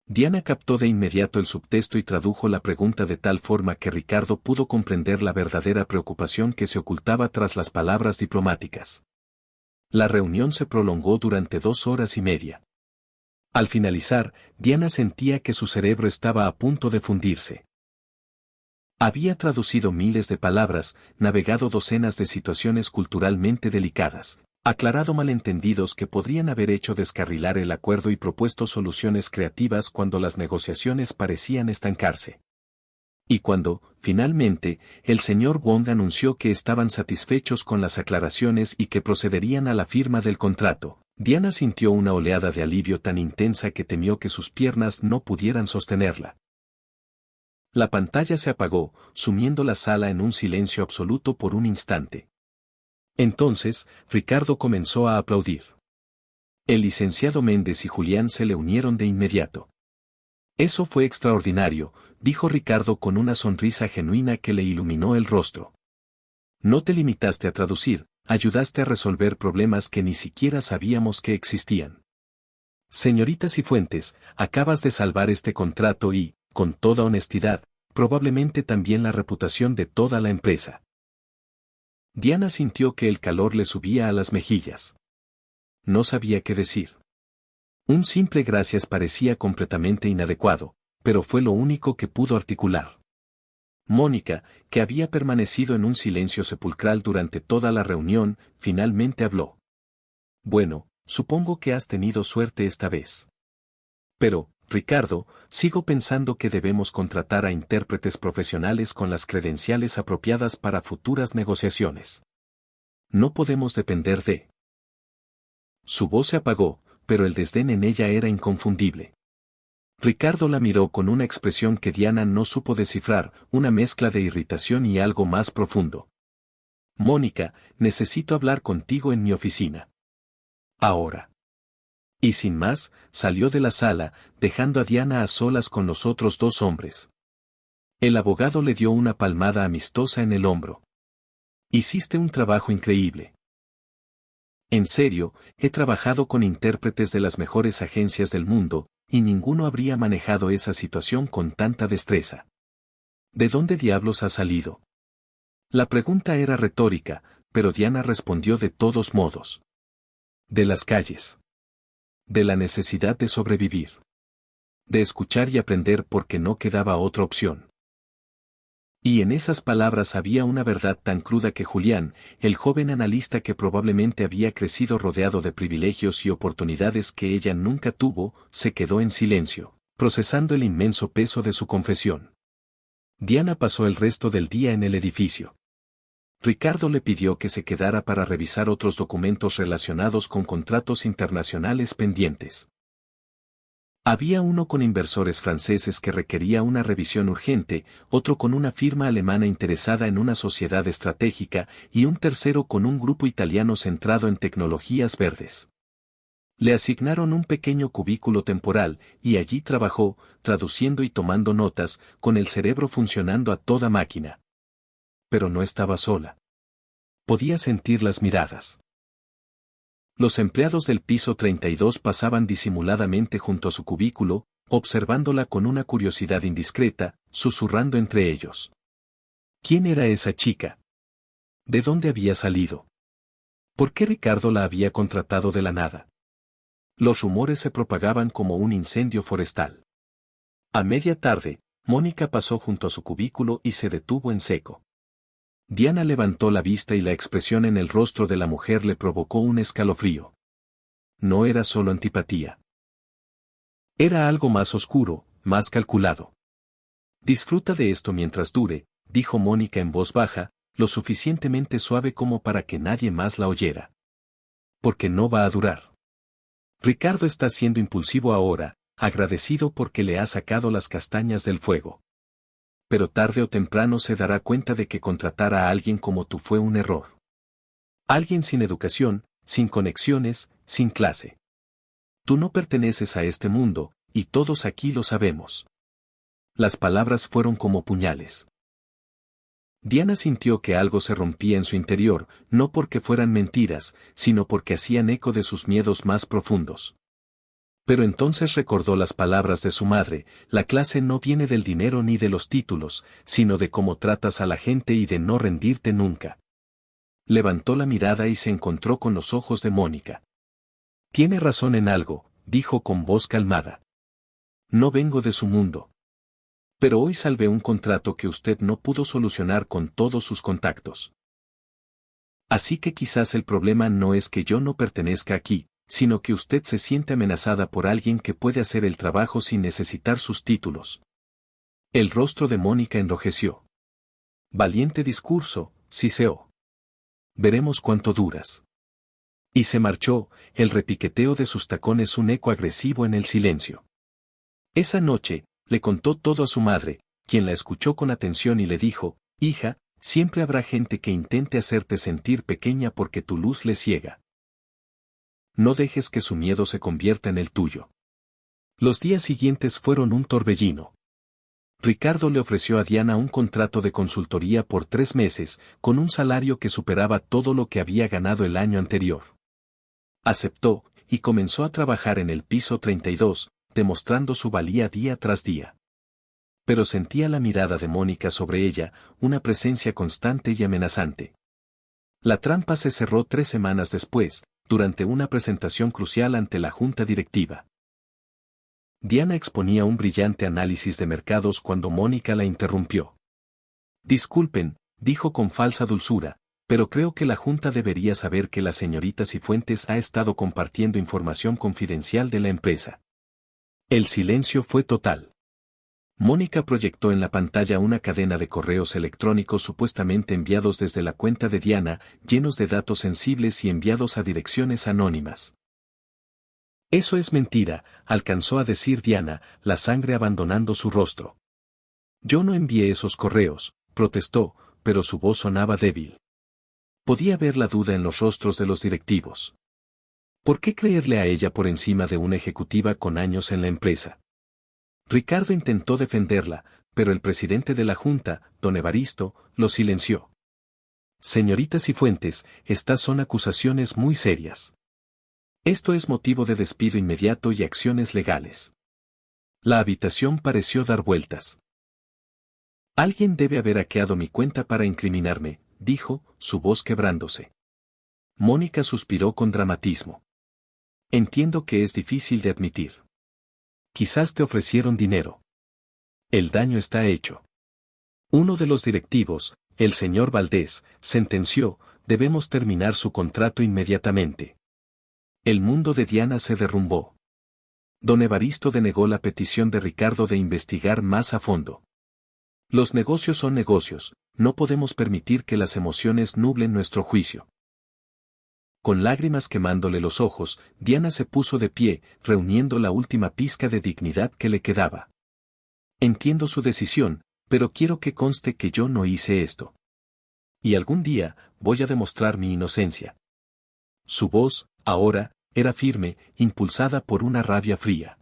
Diana captó de inmediato el subtexto y tradujo la pregunta de tal forma que Ricardo pudo comprender la verdadera preocupación que se ocultaba tras las palabras diplomáticas. La reunión se prolongó durante 2 horas y media. Al finalizar, Diana sentía que su cerebro estaba a punto de fundirse. Había traducido miles de palabras, navegado docenas de situaciones culturalmente delicadas, aclarado malentendidos que podrían haber hecho descarrilar el acuerdo y propuesto soluciones creativas cuando las negociaciones parecían estancarse. Y cuando, finalmente, el señor Wong anunció que estaban satisfechos con las aclaraciones y que procederían a la firma del contrato, Diana sintió una oleada de alivio tan intensa que temió que sus piernas no pudieran sostenerla. La pantalla se apagó, sumiendo la sala en un silencio absoluto por un instante. Entonces, Ricardo comenzó a aplaudir. El licenciado Méndez y Julián se le unieron de inmediato. Eso fue extraordinario, dijo Ricardo con una sonrisa genuina que le iluminó el rostro. No te limitaste a traducir, ayudaste a resolver problemas que ni siquiera sabíamos que existían. Señorita Cifuentes, acabas de salvar este contrato y, con toda honestidad, probablemente también la reputación de toda la empresa. Diana sintió que el calor le subía a las mejillas. No sabía qué decir. Un simple gracias parecía completamente inadecuado, pero fue lo único que pudo articular. Mónica, que había permanecido en un silencio sepulcral durante toda la reunión, finalmente habló. Bueno, supongo que has tenido suerte esta vez. Pero, Ricardo, sigo pensando que debemos contratar a intérpretes profesionales con las credenciales apropiadas para futuras negociaciones. No podemos depender de... Su voz se apagó, pero el desdén en ella era inconfundible. Ricardo la miró con una expresión que Diana no supo descifrar, una mezcla de irritación y algo más profundo. Mónica, necesito hablar contigo en mi oficina. Ahora. Y sin más, salió de la sala, dejando a Diana a solas con los otros dos hombres. El abogado le dio una palmada amistosa en el hombro. Hiciste un trabajo increíble. En serio, he trabajado con intérpretes de las mejores agencias del mundo, y ninguno habría manejado esa situación con tanta destreza. ¿De dónde diablos ha salido? La pregunta era retórica, pero Diana respondió de todos modos. De las calles. De la necesidad de sobrevivir. De escuchar y aprender porque no quedaba otra opción. Y en esas palabras había una verdad tan cruda que Julián, el joven analista que probablemente había crecido rodeado de privilegios y oportunidades que ella nunca tuvo, se quedó en silencio, procesando el inmenso peso de su confesión. Diana pasó el resto del día en el edificio. Ricardo le pidió que se quedara para revisar otros documentos relacionados con contratos internacionales pendientes. Había uno con inversores franceses que requería una revisión urgente, otro con una firma alemana interesada en una sociedad estratégica y un tercero con un grupo italiano centrado en tecnologías verdes. Le asignaron un pequeño cubículo temporal, y allí trabajó, traduciendo y tomando notas, con el cerebro funcionando a toda máquina. Pero no estaba sola. Podía sentir las miradas. Los empleados del piso 32 pasaban disimuladamente junto a su cubículo, observándola con una curiosidad indiscreta, susurrando entre ellos. ¿Quién era esa chica? ¿De dónde había salido? ¿Por qué Ricardo la había contratado de la nada? Los rumores se propagaban como un incendio forestal. A media tarde, Mónica pasó junto a su cubículo y se detuvo en seco. Diana levantó la vista y la expresión en el rostro de la mujer le provocó un escalofrío. No era solo antipatía. Era algo más oscuro, más calculado. Disfruta de esto mientras dure, dijo Mónica en voz baja, lo suficientemente suave como para que nadie más la oyera. Porque no va a durar. Ricardo está siendo impulsivo ahora, agradecido porque le ha sacado las castañas del fuego. Pero tarde o temprano se dará cuenta de que contratar a alguien como tú fue un error. Alguien sin educación, sin conexiones, sin clase. Tú no perteneces a este mundo, y todos aquí lo sabemos. Las palabras fueron como puñales. Diana sintió que algo se rompía en su interior, no porque fueran mentiras, sino porque hacían eco de sus miedos más profundos. Pero entonces recordó las palabras de su madre, la clase no viene del dinero ni de los títulos, sino de cómo tratas a la gente y de no rendirte nunca. Levantó la mirada y se encontró con los ojos de Mónica. Tiene razón en algo, dijo con voz calmada. No vengo de su mundo. Pero hoy salvé un contrato que usted no pudo solucionar con todos sus contactos. Así que quizás el problema no es que yo no pertenezca aquí, sino que usted se siente amenazada por alguien que puede hacer el trabajo sin necesitar sus títulos. El rostro de Mónica enrojeció. Valiente discurso, siseó. Veremos cuánto duras. Y se marchó, el repiqueteo de sus tacones un eco agresivo en el silencio. Esa noche, le contó todo a su madre, quien la escuchó con atención y le dijo, hija, siempre habrá gente que intente hacerte sentir pequeña porque tu luz le ciega. No dejes que su miedo se convierta en el tuyo. Los días siguientes fueron un torbellino. Ricardo le ofreció a Diana un contrato de consultoría por 3 meses, con un salario que superaba todo lo que había ganado el año anterior. Aceptó, y comenzó a trabajar en el piso 32, demostrando su valía día tras día. Pero sentía la mirada de Mónica sobre ella, una presencia constante y amenazante. La trampa se cerró 3 semanas después, durante una presentación crucial ante la junta directiva. Diana exponía un brillante análisis de mercados cuando Mónica la interrumpió. Disculpen, dijo con falsa dulzura, pero creo que la junta debería saber que la señorita Cifuentes ha estado compartiendo información confidencial de la empresa. El silencio fue total. Mónica proyectó en la pantalla una cadena de correos electrónicos supuestamente enviados desde la cuenta de Diana, llenos de datos sensibles y enviados a direcciones anónimas. Eso es mentira, alcanzó a decir Diana, la sangre abandonando su rostro. Yo no envié esos correos, protestó, pero su voz sonaba débil. Podía ver la duda en los rostros de los directivos. ¿Por qué creerle a ella por encima de una ejecutiva con años en la empresa? Ricardo intentó defenderla, pero el presidente de la junta, don Evaristo, lo silenció. Señorita Cifuentes, estas son acusaciones muy serias. Esto es motivo de despido inmediato y acciones legales. La habitación pareció dar vueltas. Alguien debe haber hackeado mi cuenta para incriminarme, dijo, su voz quebrándose. Mónica suspiró con dramatismo. Entiendo que es difícil de admitir. Quizás te ofrecieron dinero. El daño está hecho. Uno de los directivos, el señor Valdés, sentenció, debemos terminar su contrato inmediatamente. El mundo de Diana se derrumbó. Don Evaristo denegó la petición de Ricardo de investigar más a fondo. Los negocios son negocios, no podemos permitir que las emociones nublen nuestro juicio. Con lágrimas quemándole los ojos, Diana se puso de pie, reuniendo la última pizca de dignidad que le quedaba. Entiendo su decisión, pero quiero que conste que yo no hice esto. Y algún día, voy a demostrar mi inocencia. Su voz, ahora, era firme, impulsada por una rabia fría.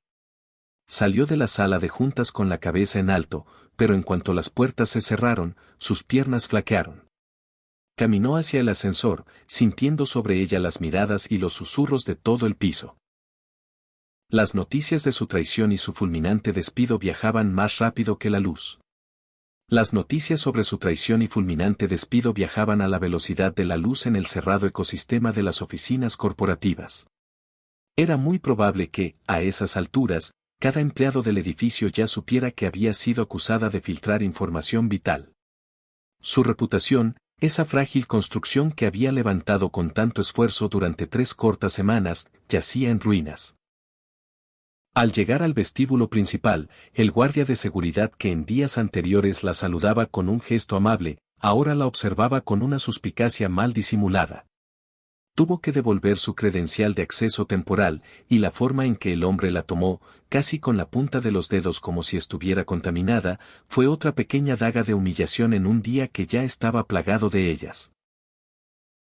Salió de la sala de juntas con la cabeza en alto, pero en cuanto las puertas se cerraron, sus piernas flaquearon. Caminó hacia el ascensor, sintiendo sobre ella las miradas y los susurros de todo el piso. Las noticias de su traición y su fulminante despido viajaban más rápido que la luz. Las noticias sobre su traición y fulminante despido viajaban a la velocidad de la luz en el cerrado ecosistema de las oficinas corporativas. Era muy probable que, a esas alturas, cada empleado del edificio ya supiera que había sido acusada de filtrar información vital. Su reputación, esa frágil construcción que había levantado con tanto esfuerzo durante 3 cortas semanas, yacía en ruinas. Al llegar al vestíbulo principal, el guardia de seguridad que en días anteriores la saludaba con un gesto amable, ahora la observaba con una suspicacia mal disimulada. Tuvo que devolver su credencial de acceso temporal, y la forma en que el hombre la tomó, casi con la punta de los dedos como si estuviera contaminada, fue otra pequeña daga de humillación en un día que ya estaba plagado de ellas.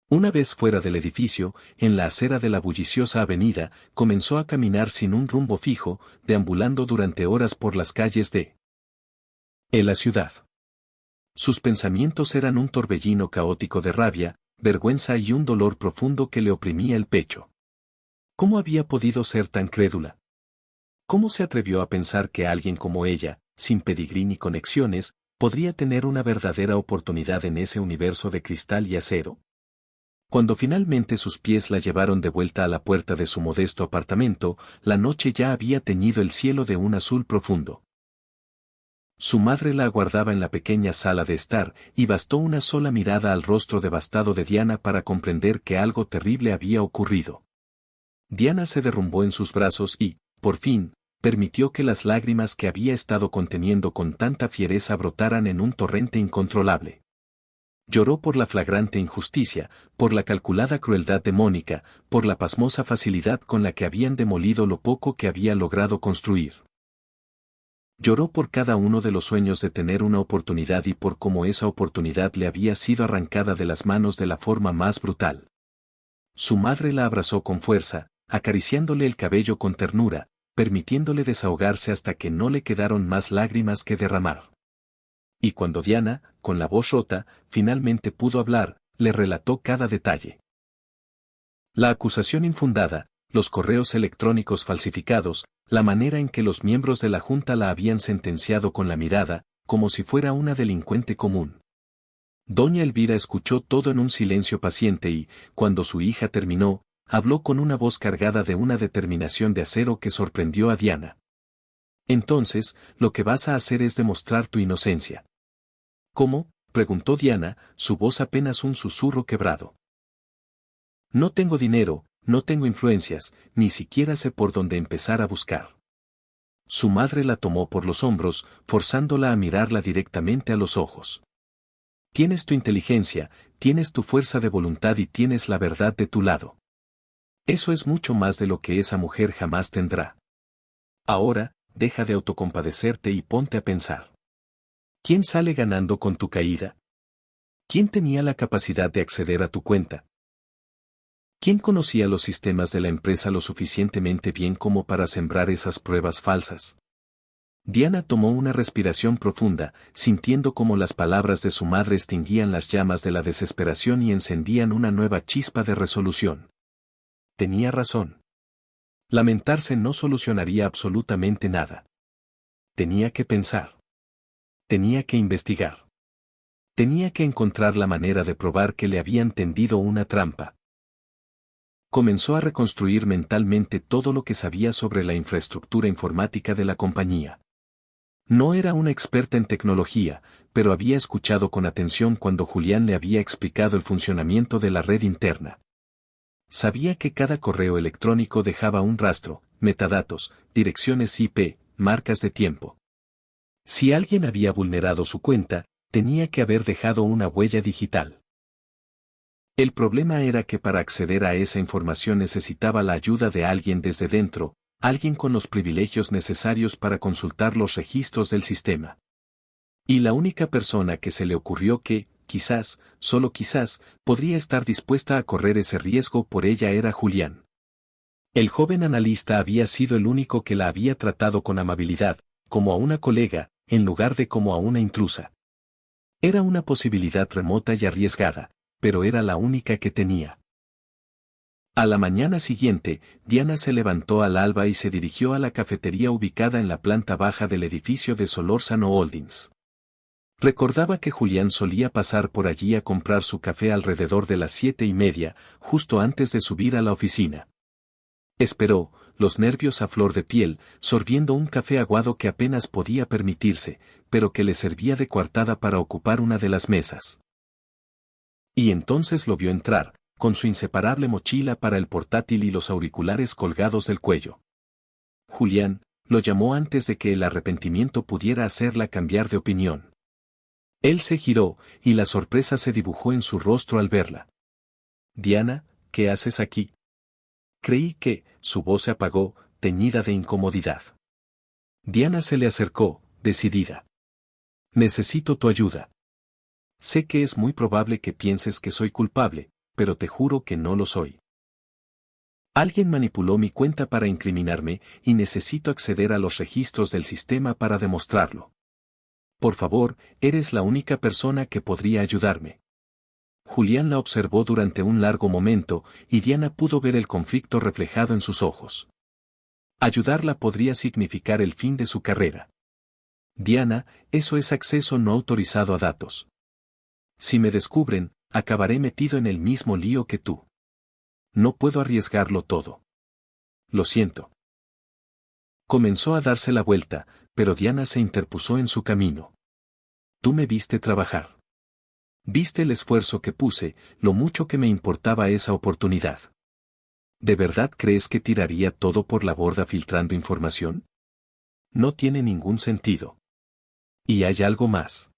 Una vez fuera del edificio, en la acera de la bulliciosa avenida, comenzó a caminar sin un rumbo fijo, deambulando durante horas por las calles de la ciudad. Sus pensamientos eran un torbellino caótico de rabia, vergüenza y un dolor profundo que le oprimía el pecho. ¿Cómo había podido ser tan crédula? ¿Cómo se atrevió a pensar que alguien como ella, sin pedigrí ni conexiones, podría tener una verdadera oportunidad en ese universo de cristal y acero? Cuando finalmente sus pies la llevaron de vuelta a la puerta de su modesto apartamento, la noche ya había teñido el cielo de un azul profundo. Su madre la aguardaba en la pequeña sala de estar, y bastó una sola mirada al rostro devastado de Diana para comprender que algo terrible había ocurrido. Diana se derrumbó en sus brazos y, por fin, permitió que las lágrimas que había estado conteniendo con tanta fiereza brotaran en un torrente incontrolable. Lloró por la flagrante injusticia, por la calculada crueldad de Mónica, por la pasmosa facilidad con la que habían demolido lo poco que había logrado construir. Lloró por cada uno de los sueños de tener una oportunidad y por cómo esa oportunidad le había sido arrancada de las manos de la forma más brutal. Su madre la abrazó con fuerza, acariciándole el cabello con ternura, permitiéndole desahogarse hasta que no le quedaron más lágrimas que derramar. Y cuando Diana, con la voz rota, finalmente pudo hablar, le relató cada detalle. La acusación infundada, los correos electrónicos falsificados, la manera en que los miembros de la Junta la habían sentenciado con la mirada, como si fuera una delincuente común. Doña Elvira escuchó todo en un silencio paciente y, cuando su hija terminó, habló con una voz cargada de una determinación de acero que sorprendió a Diana. Entonces, lo que vas a hacer es demostrar tu inocencia. ¿Cómo?, preguntó Diana, su voz apenas un susurro quebrado. No tengo dinero, no tengo influencias, ni siquiera sé por dónde empezar a buscar. Su madre la tomó por los hombros, forzándola a mirarla directamente a los ojos. Tienes tu inteligencia, tienes tu fuerza de voluntad y tienes la verdad de tu lado. Eso es mucho más de lo que esa mujer jamás tendrá. Ahora, deja de autocompadecerte y ponte a pensar. ¿Quién sale ganando con tu caída? ¿Quién tenía la capacidad de acceder a tu cuenta? ¿Quién conocía los sistemas de la empresa lo suficientemente bien como para sembrar esas pruebas falsas? Diana tomó una respiración profunda, sintiendo cómo las palabras de su madre extinguían las llamas de la desesperación y encendían una nueva chispa de resolución. Tenía razón. Lamentarse no solucionaría absolutamente nada. Tenía que pensar. Tenía que investigar. Tenía que encontrar la manera de probar que le habían tendido una trampa. Comenzó a reconstruir mentalmente todo lo que sabía sobre la infraestructura informática de la compañía. No era una experta en tecnología, pero había escuchado con atención cuando Julián le había explicado el funcionamiento de la red interna. Sabía que cada correo electrónico dejaba un rastro, metadatos, direcciones IP, marcas de tiempo. Si alguien había vulnerado su cuenta, tenía que haber dejado una huella digital. El problema era que para acceder a esa información necesitaba la ayuda de alguien desde dentro, alguien con los privilegios necesarios para consultar los registros del sistema. Y la única persona que se le ocurrió que, quizás, solo quizás, podría estar dispuesta a correr ese riesgo por ella era Julián. El joven analista había sido el único que la había tratado con amabilidad, como a una colega, en lugar de como a una intrusa. Era una posibilidad remota y arriesgada, pero era la única que tenía. A la mañana siguiente, Diana se levantó al alba y se dirigió a la cafetería ubicada en la planta baja del edificio de Solórzano Holdings. Recordaba que Julián solía pasar por allí a comprar su café alrededor de las 7:30, justo antes de subir a la oficina. Esperó, los nervios a flor de piel, sorbiendo un café aguado que apenas podía permitirse, pero que le servía de coartada para ocupar una de las mesas. Y entonces lo vio entrar, con su inseparable mochila para el portátil y los auriculares colgados del cuello. Julián, lo llamó antes de que el arrepentimiento pudiera hacerla cambiar de opinión. Él se giró, y la sorpresa se dibujó en su rostro al verla. Diana, ¿qué haces aquí? Creí que, su voz se apagó, teñida de incomodidad. Diana se le acercó, decidida. Necesito tu ayuda. Sé que es muy probable que pienses que soy culpable, pero te juro que no lo soy. Alguien manipuló mi cuenta para incriminarme y necesito acceder a los registros del sistema para demostrarlo. Por favor, eres la única persona que podría ayudarme. Julián la observó durante un largo momento y Diana pudo ver el conflicto reflejado en sus ojos. Ayudarla podría significar el fin de su carrera. Diana, eso es acceso no autorizado a datos. Si me descubren, acabaré metido en el mismo lío que tú. No puedo arriesgarlo todo. Lo siento. Comenzó a darse la vuelta, pero Diana se interpuso en su camino. Tú me viste trabajar. Viste el esfuerzo que puse, lo mucho que me importaba esa oportunidad. ¿De verdad crees que tiraría todo por la borda filtrando información? No tiene ningún sentido. Y hay algo más.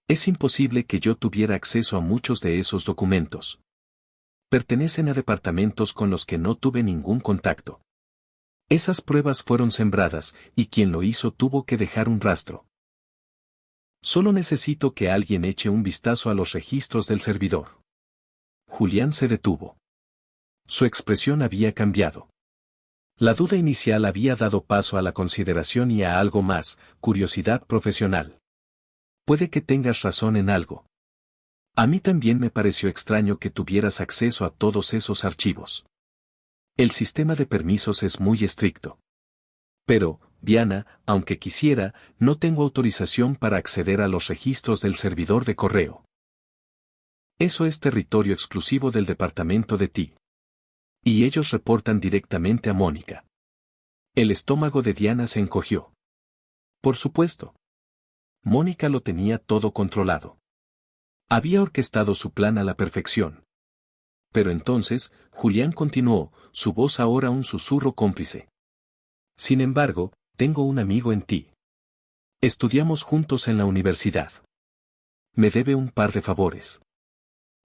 Es imposible que yo tuviera acceso a muchos de esos documentos. Pertenecen a departamentos con los que no tuve ningún contacto. Esas pruebas fueron sembradas, y quien lo hizo tuvo que dejar un rastro. Solo necesito que alguien eche un vistazo a los registros del servidor. Julián se detuvo. Su expresión había cambiado. La duda inicial había dado paso a la consideración y a algo más, curiosidad profesional. Puede que tengas razón en algo. A mí también me pareció extraño que tuvieras acceso a todos esos archivos. El sistema de permisos es muy estricto. Pero, Diana, aunque quisiera, no tengo autorización para acceder a los registros del servidor de correo. Eso es territorio exclusivo del departamento de ti. Y ellos reportan directamente a Mónica. El estómago de Diana se encogió. Por supuesto. Mónica lo tenía todo controlado. Había orquestado su plan a la perfección. Pero entonces, Julián continuó, su voz ahora un susurro cómplice. Sin embargo, tengo un amigo en ti. Estudiamos juntos en la universidad. Me debe un par de favores.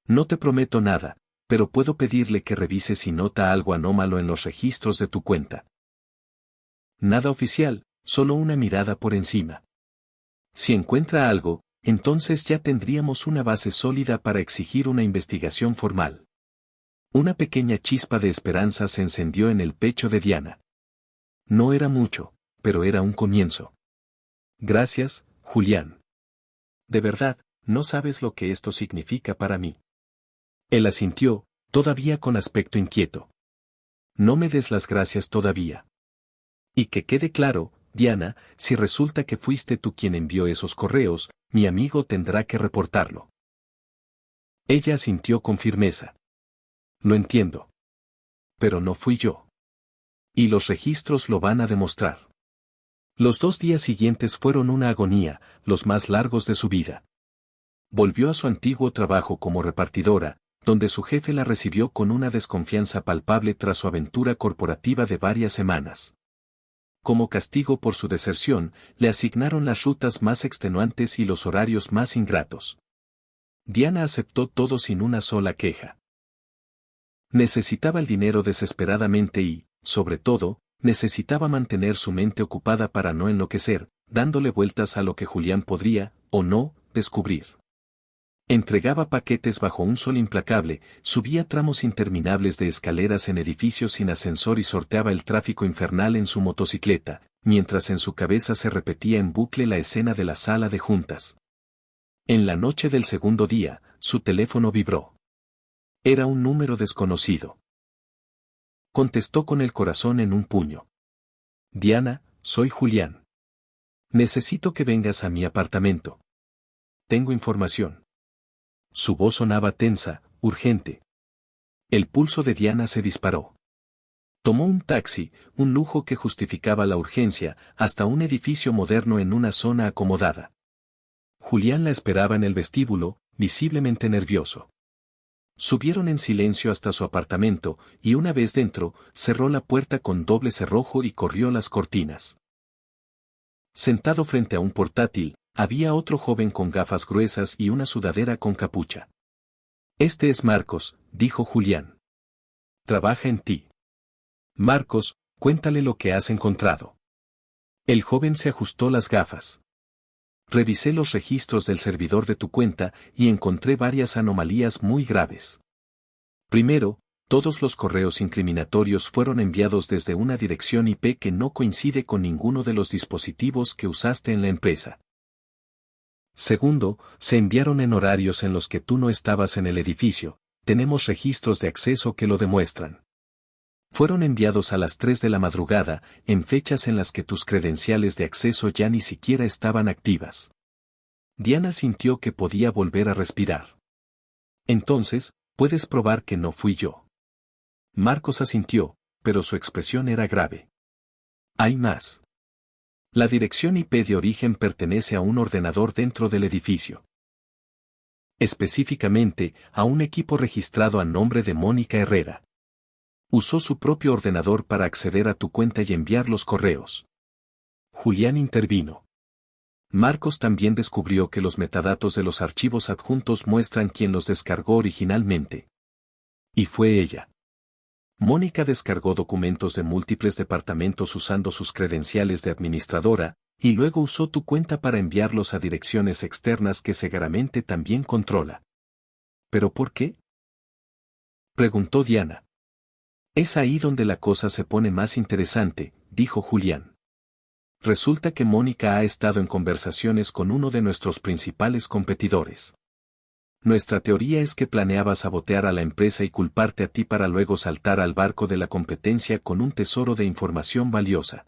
No te prometo nada, pero puedo pedirle que revise si nota algo anómalo en los registros de tu cuenta. Nada oficial, solo una mirada por encima. Si encuentra algo, entonces ya tendríamos una base sólida para exigir una investigación formal. Una pequeña chispa de esperanza se encendió en el pecho de Diana. No era mucho, pero era un comienzo. Gracias, Julián. De verdad, no sabes lo que esto significa para mí. Él asintió, todavía con aspecto inquieto. No me des las gracias todavía. Y que quede claro, Diana, si resulta que fuiste tú quien envió esos correos, mi amigo tendrá que reportarlo. Ella asintió con firmeza. Lo entiendo. Pero no fui yo. Y los registros lo van a demostrar. Los 2 días siguientes fueron una agonía, los más largos de su vida. Volvió a su antiguo trabajo como repartidora, donde su jefe la recibió con una desconfianza palpable tras su aventura corporativa de varias semanas. Como castigo por su deserción, le asignaron las rutas más extenuantes y los horarios más ingratos. Diana aceptó todo sin una sola queja. Necesitaba el dinero desesperadamente y, sobre todo, necesitaba mantener su mente ocupada para no enloquecer, dándole vueltas a lo que Julián podría, o no, descubrir. Entregaba paquetes bajo un sol implacable, subía tramos interminables de escaleras en edificios sin ascensor y sorteaba el tráfico infernal en su motocicleta, mientras en su cabeza se repetía en bucle la escena de la sala de juntas. En la noche del segundo día, su teléfono vibró. Era un número desconocido. Contestó con el corazón en un puño. Diana, soy Julián. Necesito que vengas a mi apartamento. Tengo información. Su voz sonaba tensa, urgente. El pulso de Diana se disparó. Tomó un taxi, un lujo que justificaba la urgencia, hasta un edificio moderno en una zona acomodada. Julián la esperaba en el vestíbulo, visiblemente nervioso. Subieron en silencio hasta su apartamento, y una vez dentro, cerró la puerta con doble cerrojo y corrió las cortinas. Sentado frente a un portátil, había otro joven con gafas gruesas y una sudadera con capucha. Este es Marcos, dijo Julián. Trabaja en ti. Marcos, cuéntale lo que has encontrado. El joven se ajustó las gafas. Revisé los registros del servidor de tu cuenta y encontré varias anomalías muy graves. Primero, todos los correos incriminatorios fueron enviados desde una dirección IP que no coincide con ninguno de los dispositivos que usaste en la empresa. Segundo, se enviaron en horarios en los que tú no estabas en el edificio, tenemos registros de acceso que lo demuestran. Fueron enviados a las 3 de la madrugada, en fechas en las que tus credenciales de acceso ya ni siquiera estaban activas. Diana sintió que podía volver a respirar. Entonces, puedes probar que no fui yo. Marcos asintió, pero su expresión era grave. Hay más. La dirección IP de origen pertenece a un ordenador dentro del edificio. Específicamente, a un equipo registrado a nombre de Mónica Herrera. Usó su propio ordenador para acceder a tu cuenta y enviar los correos. Julián intervino. Marcos también descubrió que los metadatos de los archivos adjuntos muestran quién los descargó originalmente. Y fue ella. Mónica descargó documentos de múltiples departamentos usando sus credenciales de administradora, y luego usó tu cuenta para enviarlos a direcciones externas que seguramente también controla. ¿Pero por qué?, preguntó Diana. Es ahí donde la cosa se pone más interesante, dijo Julián. Resulta que Mónica ha estado en conversaciones con uno de nuestros principales competidores. Nuestra teoría es que planeaba sabotear a la empresa y culparte a ti para luego saltar al barco de la competencia con un tesoro de información valiosa.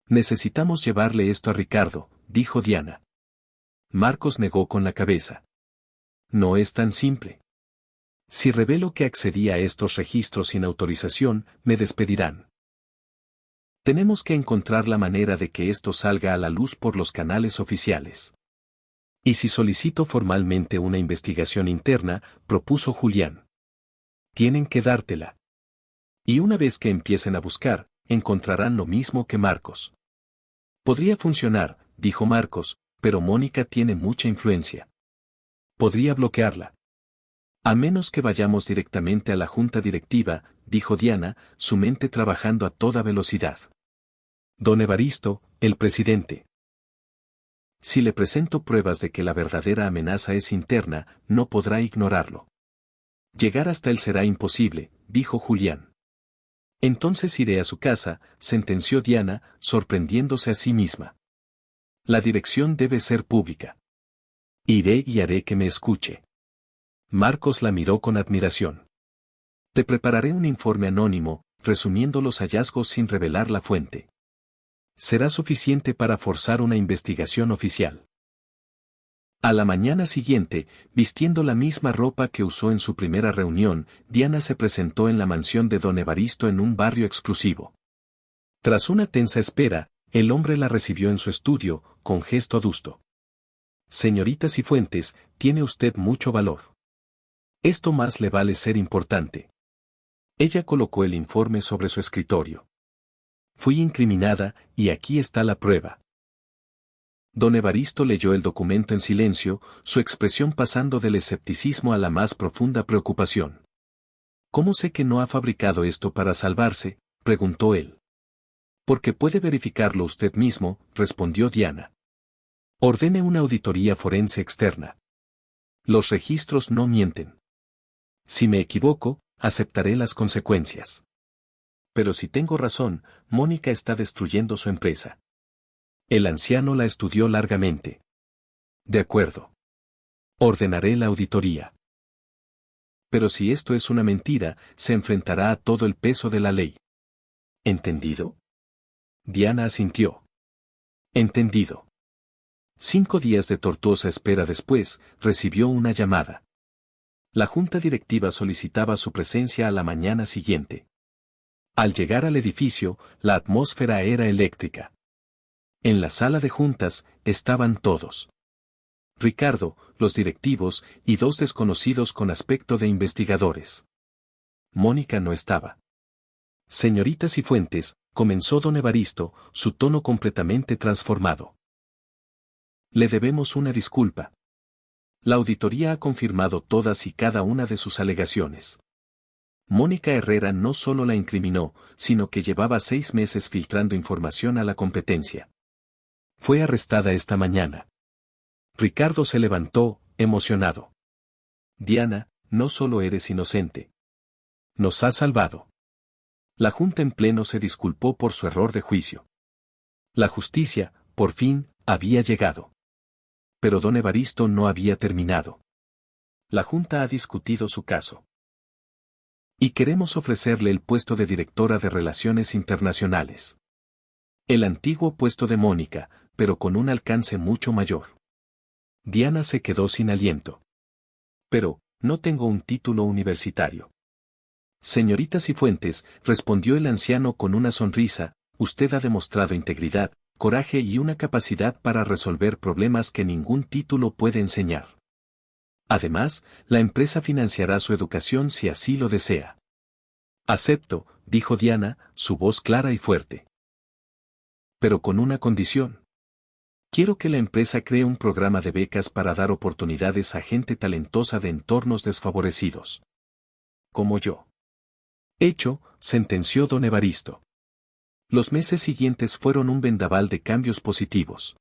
Necesitamos llevarle esto a Ricardo, dijo Diana. Marcos negó con la cabeza. No es tan simple. Si revelo que accedí a estos registros sin autorización, me despedirán. Tenemos que encontrar la manera de que esto salga a la luz por los canales oficiales. ¿Y si solicito formalmente una investigación interna?, propuso Julián. Tienen que dártela. Y una vez que empiecen a buscar, encontrarán lo mismo que Marcos. Podría funcionar, dijo Marcos, pero Mónica tiene mucha influencia. Podría bloquearla. A menos que vayamos directamente a la junta directiva, dijo Diana, su mente trabajando a toda velocidad. Don Evaristo, el presidente. Si le presento pruebas de que la verdadera amenaza es interna, no podrá ignorarlo. Llegar hasta él será imposible, dijo Julián. Entonces iré a su casa, sentenció Diana, sorprendiéndose a sí misma. La dirección debe ser pública. Iré y haré que me escuche. Marcos la miró con admiración. Te prepararé un informe anónimo, resumiendo los hallazgos sin revelar la fuente. Será suficiente para forzar una investigación oficial. A la mañana siguiente, vistiendo la misma ropa que usó en su primera reunión, Diana se presentó en la mansión de don Evaristo en un barrio exclusivo. Tras una tensa espera, el hombre la recibió en su estudio, con gesto adusto. Señorita Cifuentes, tiene usted mucho valor. Esto más le vale ser importante. Ella colocó el informe sobre su escritorio. Fui incriminada, y aquí está la prueba. Don Evaristo leyó el documento en silencio, su expresión pasando del escepticismo a la más profunda preocupación. ¿Cómo sé que no ha fabricado esto para salvarse?, preguntó él. Porque puede verificarlo usted mismo, respondió Diana. Ordene una auditoría forense externa. Los registros no mienten. Si me equivoco, aceptaré las consecuencias. Pero si tengo razón, Mónica está destruyendo su empresa. El anciano la estudió largamente. De acuerdo. Ordenaré la auditoría. Pero si esto es una mentira, se enfrentará a todo el peso de la ley. ¿Entendido? Diana asintió. Entendido. 5 días de tortuosa espera después, recibió una llamada. La junta directiva solicitaba su presencia a la mañana siguiente. Al llegar al edificio, la atmósfera era eléctrica. En la sala de juntas, estaban todos. Ricardo, los directivos, y 2 desconocidos con aspecto de investigadores. Mónica no estaba. Señorita Cifuentes, comenzó don Evaristo, su tono completamente transformado. Le debemos una disculpa. La auditoría ha confirmado todas y cada una de sus alegaciones. Mónica Herrera no solo la incriminó, sino que llevaba 6 meses filtrando información a la competencia. Fue arrestada esta mañana. Ricardo se levantó, emocionado. Diana, no solo eres inocente. Nos has salvado. La junta en pleno se disculpó por su error de juicio. La justicia, por fin, había llegado. Pero don Evaristo no había terminado. La junta ha discutido su caso. Y queremos ofrecerle el puesto de directora de Relaciones Internacionales. El antiguo puesto de Mónica, pero con un alcance mucho mayor. Diana se quedó sin aliento. Pero, no tengo un título universitario. Señorita Cifuentes, respondió el anciano con una sonrisa, usted ha demostrado integridad, coraje y una capacidad para resolver problemas que ningún título puede enseñar. Además, la empresa financiará su educación si así lo desea. Acepto, dijo Diana, su voz clara y fuerte. Pero con una condición. Quiero que la empresa cree un programa de becas para dar oportunidades a gente talentosa de entornos desfavorecidos. Como yo. Hecho, sentenció don Evaristo. Los meses siguientes fueron un vendaval de cambios positivos.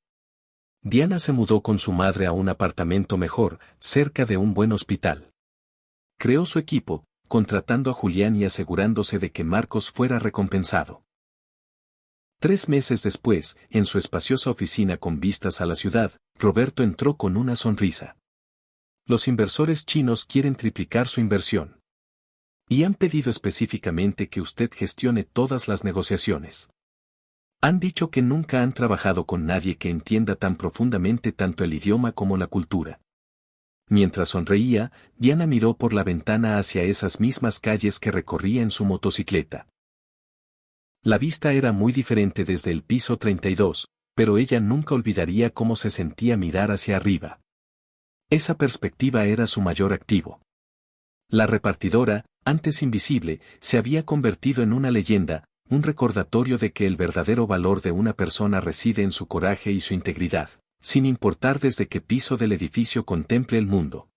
Diana se mudó con su madre a un apartamento mejor, cerca de un buen hospital. Creó su equipo, contratando a Julián y asegurándose de que Marcos fuera recompensado. 3 meses después, en su espaciosa oficina con vistas a la ciudad, Roberto entró con una sonrisa. Los inversores chinos quieren triplicar su inversión. Y han pedido específicamente que usted gestione todas las negociaciones. Han dicho que nunca han trabajado con nadie que entienda tan profundamente tanto el idioma como la cultura. Mientras sonreía, Diana miró por la ventana hacia esas mismas calles que recorría en su motocicleta. La vista era muy diferente desde el piso 32, pero ella nunca olvidaría cómo se sentía mirar hacia arriba. Esa perspectiva era su mayor activo. La repartidora, antes invisible, se había convertido en una leyenda, un recordatorio de que el verdadero valor de una persona reside en su coraje y su integridad, sin importar desde qué piso del edificio contemple el mundo.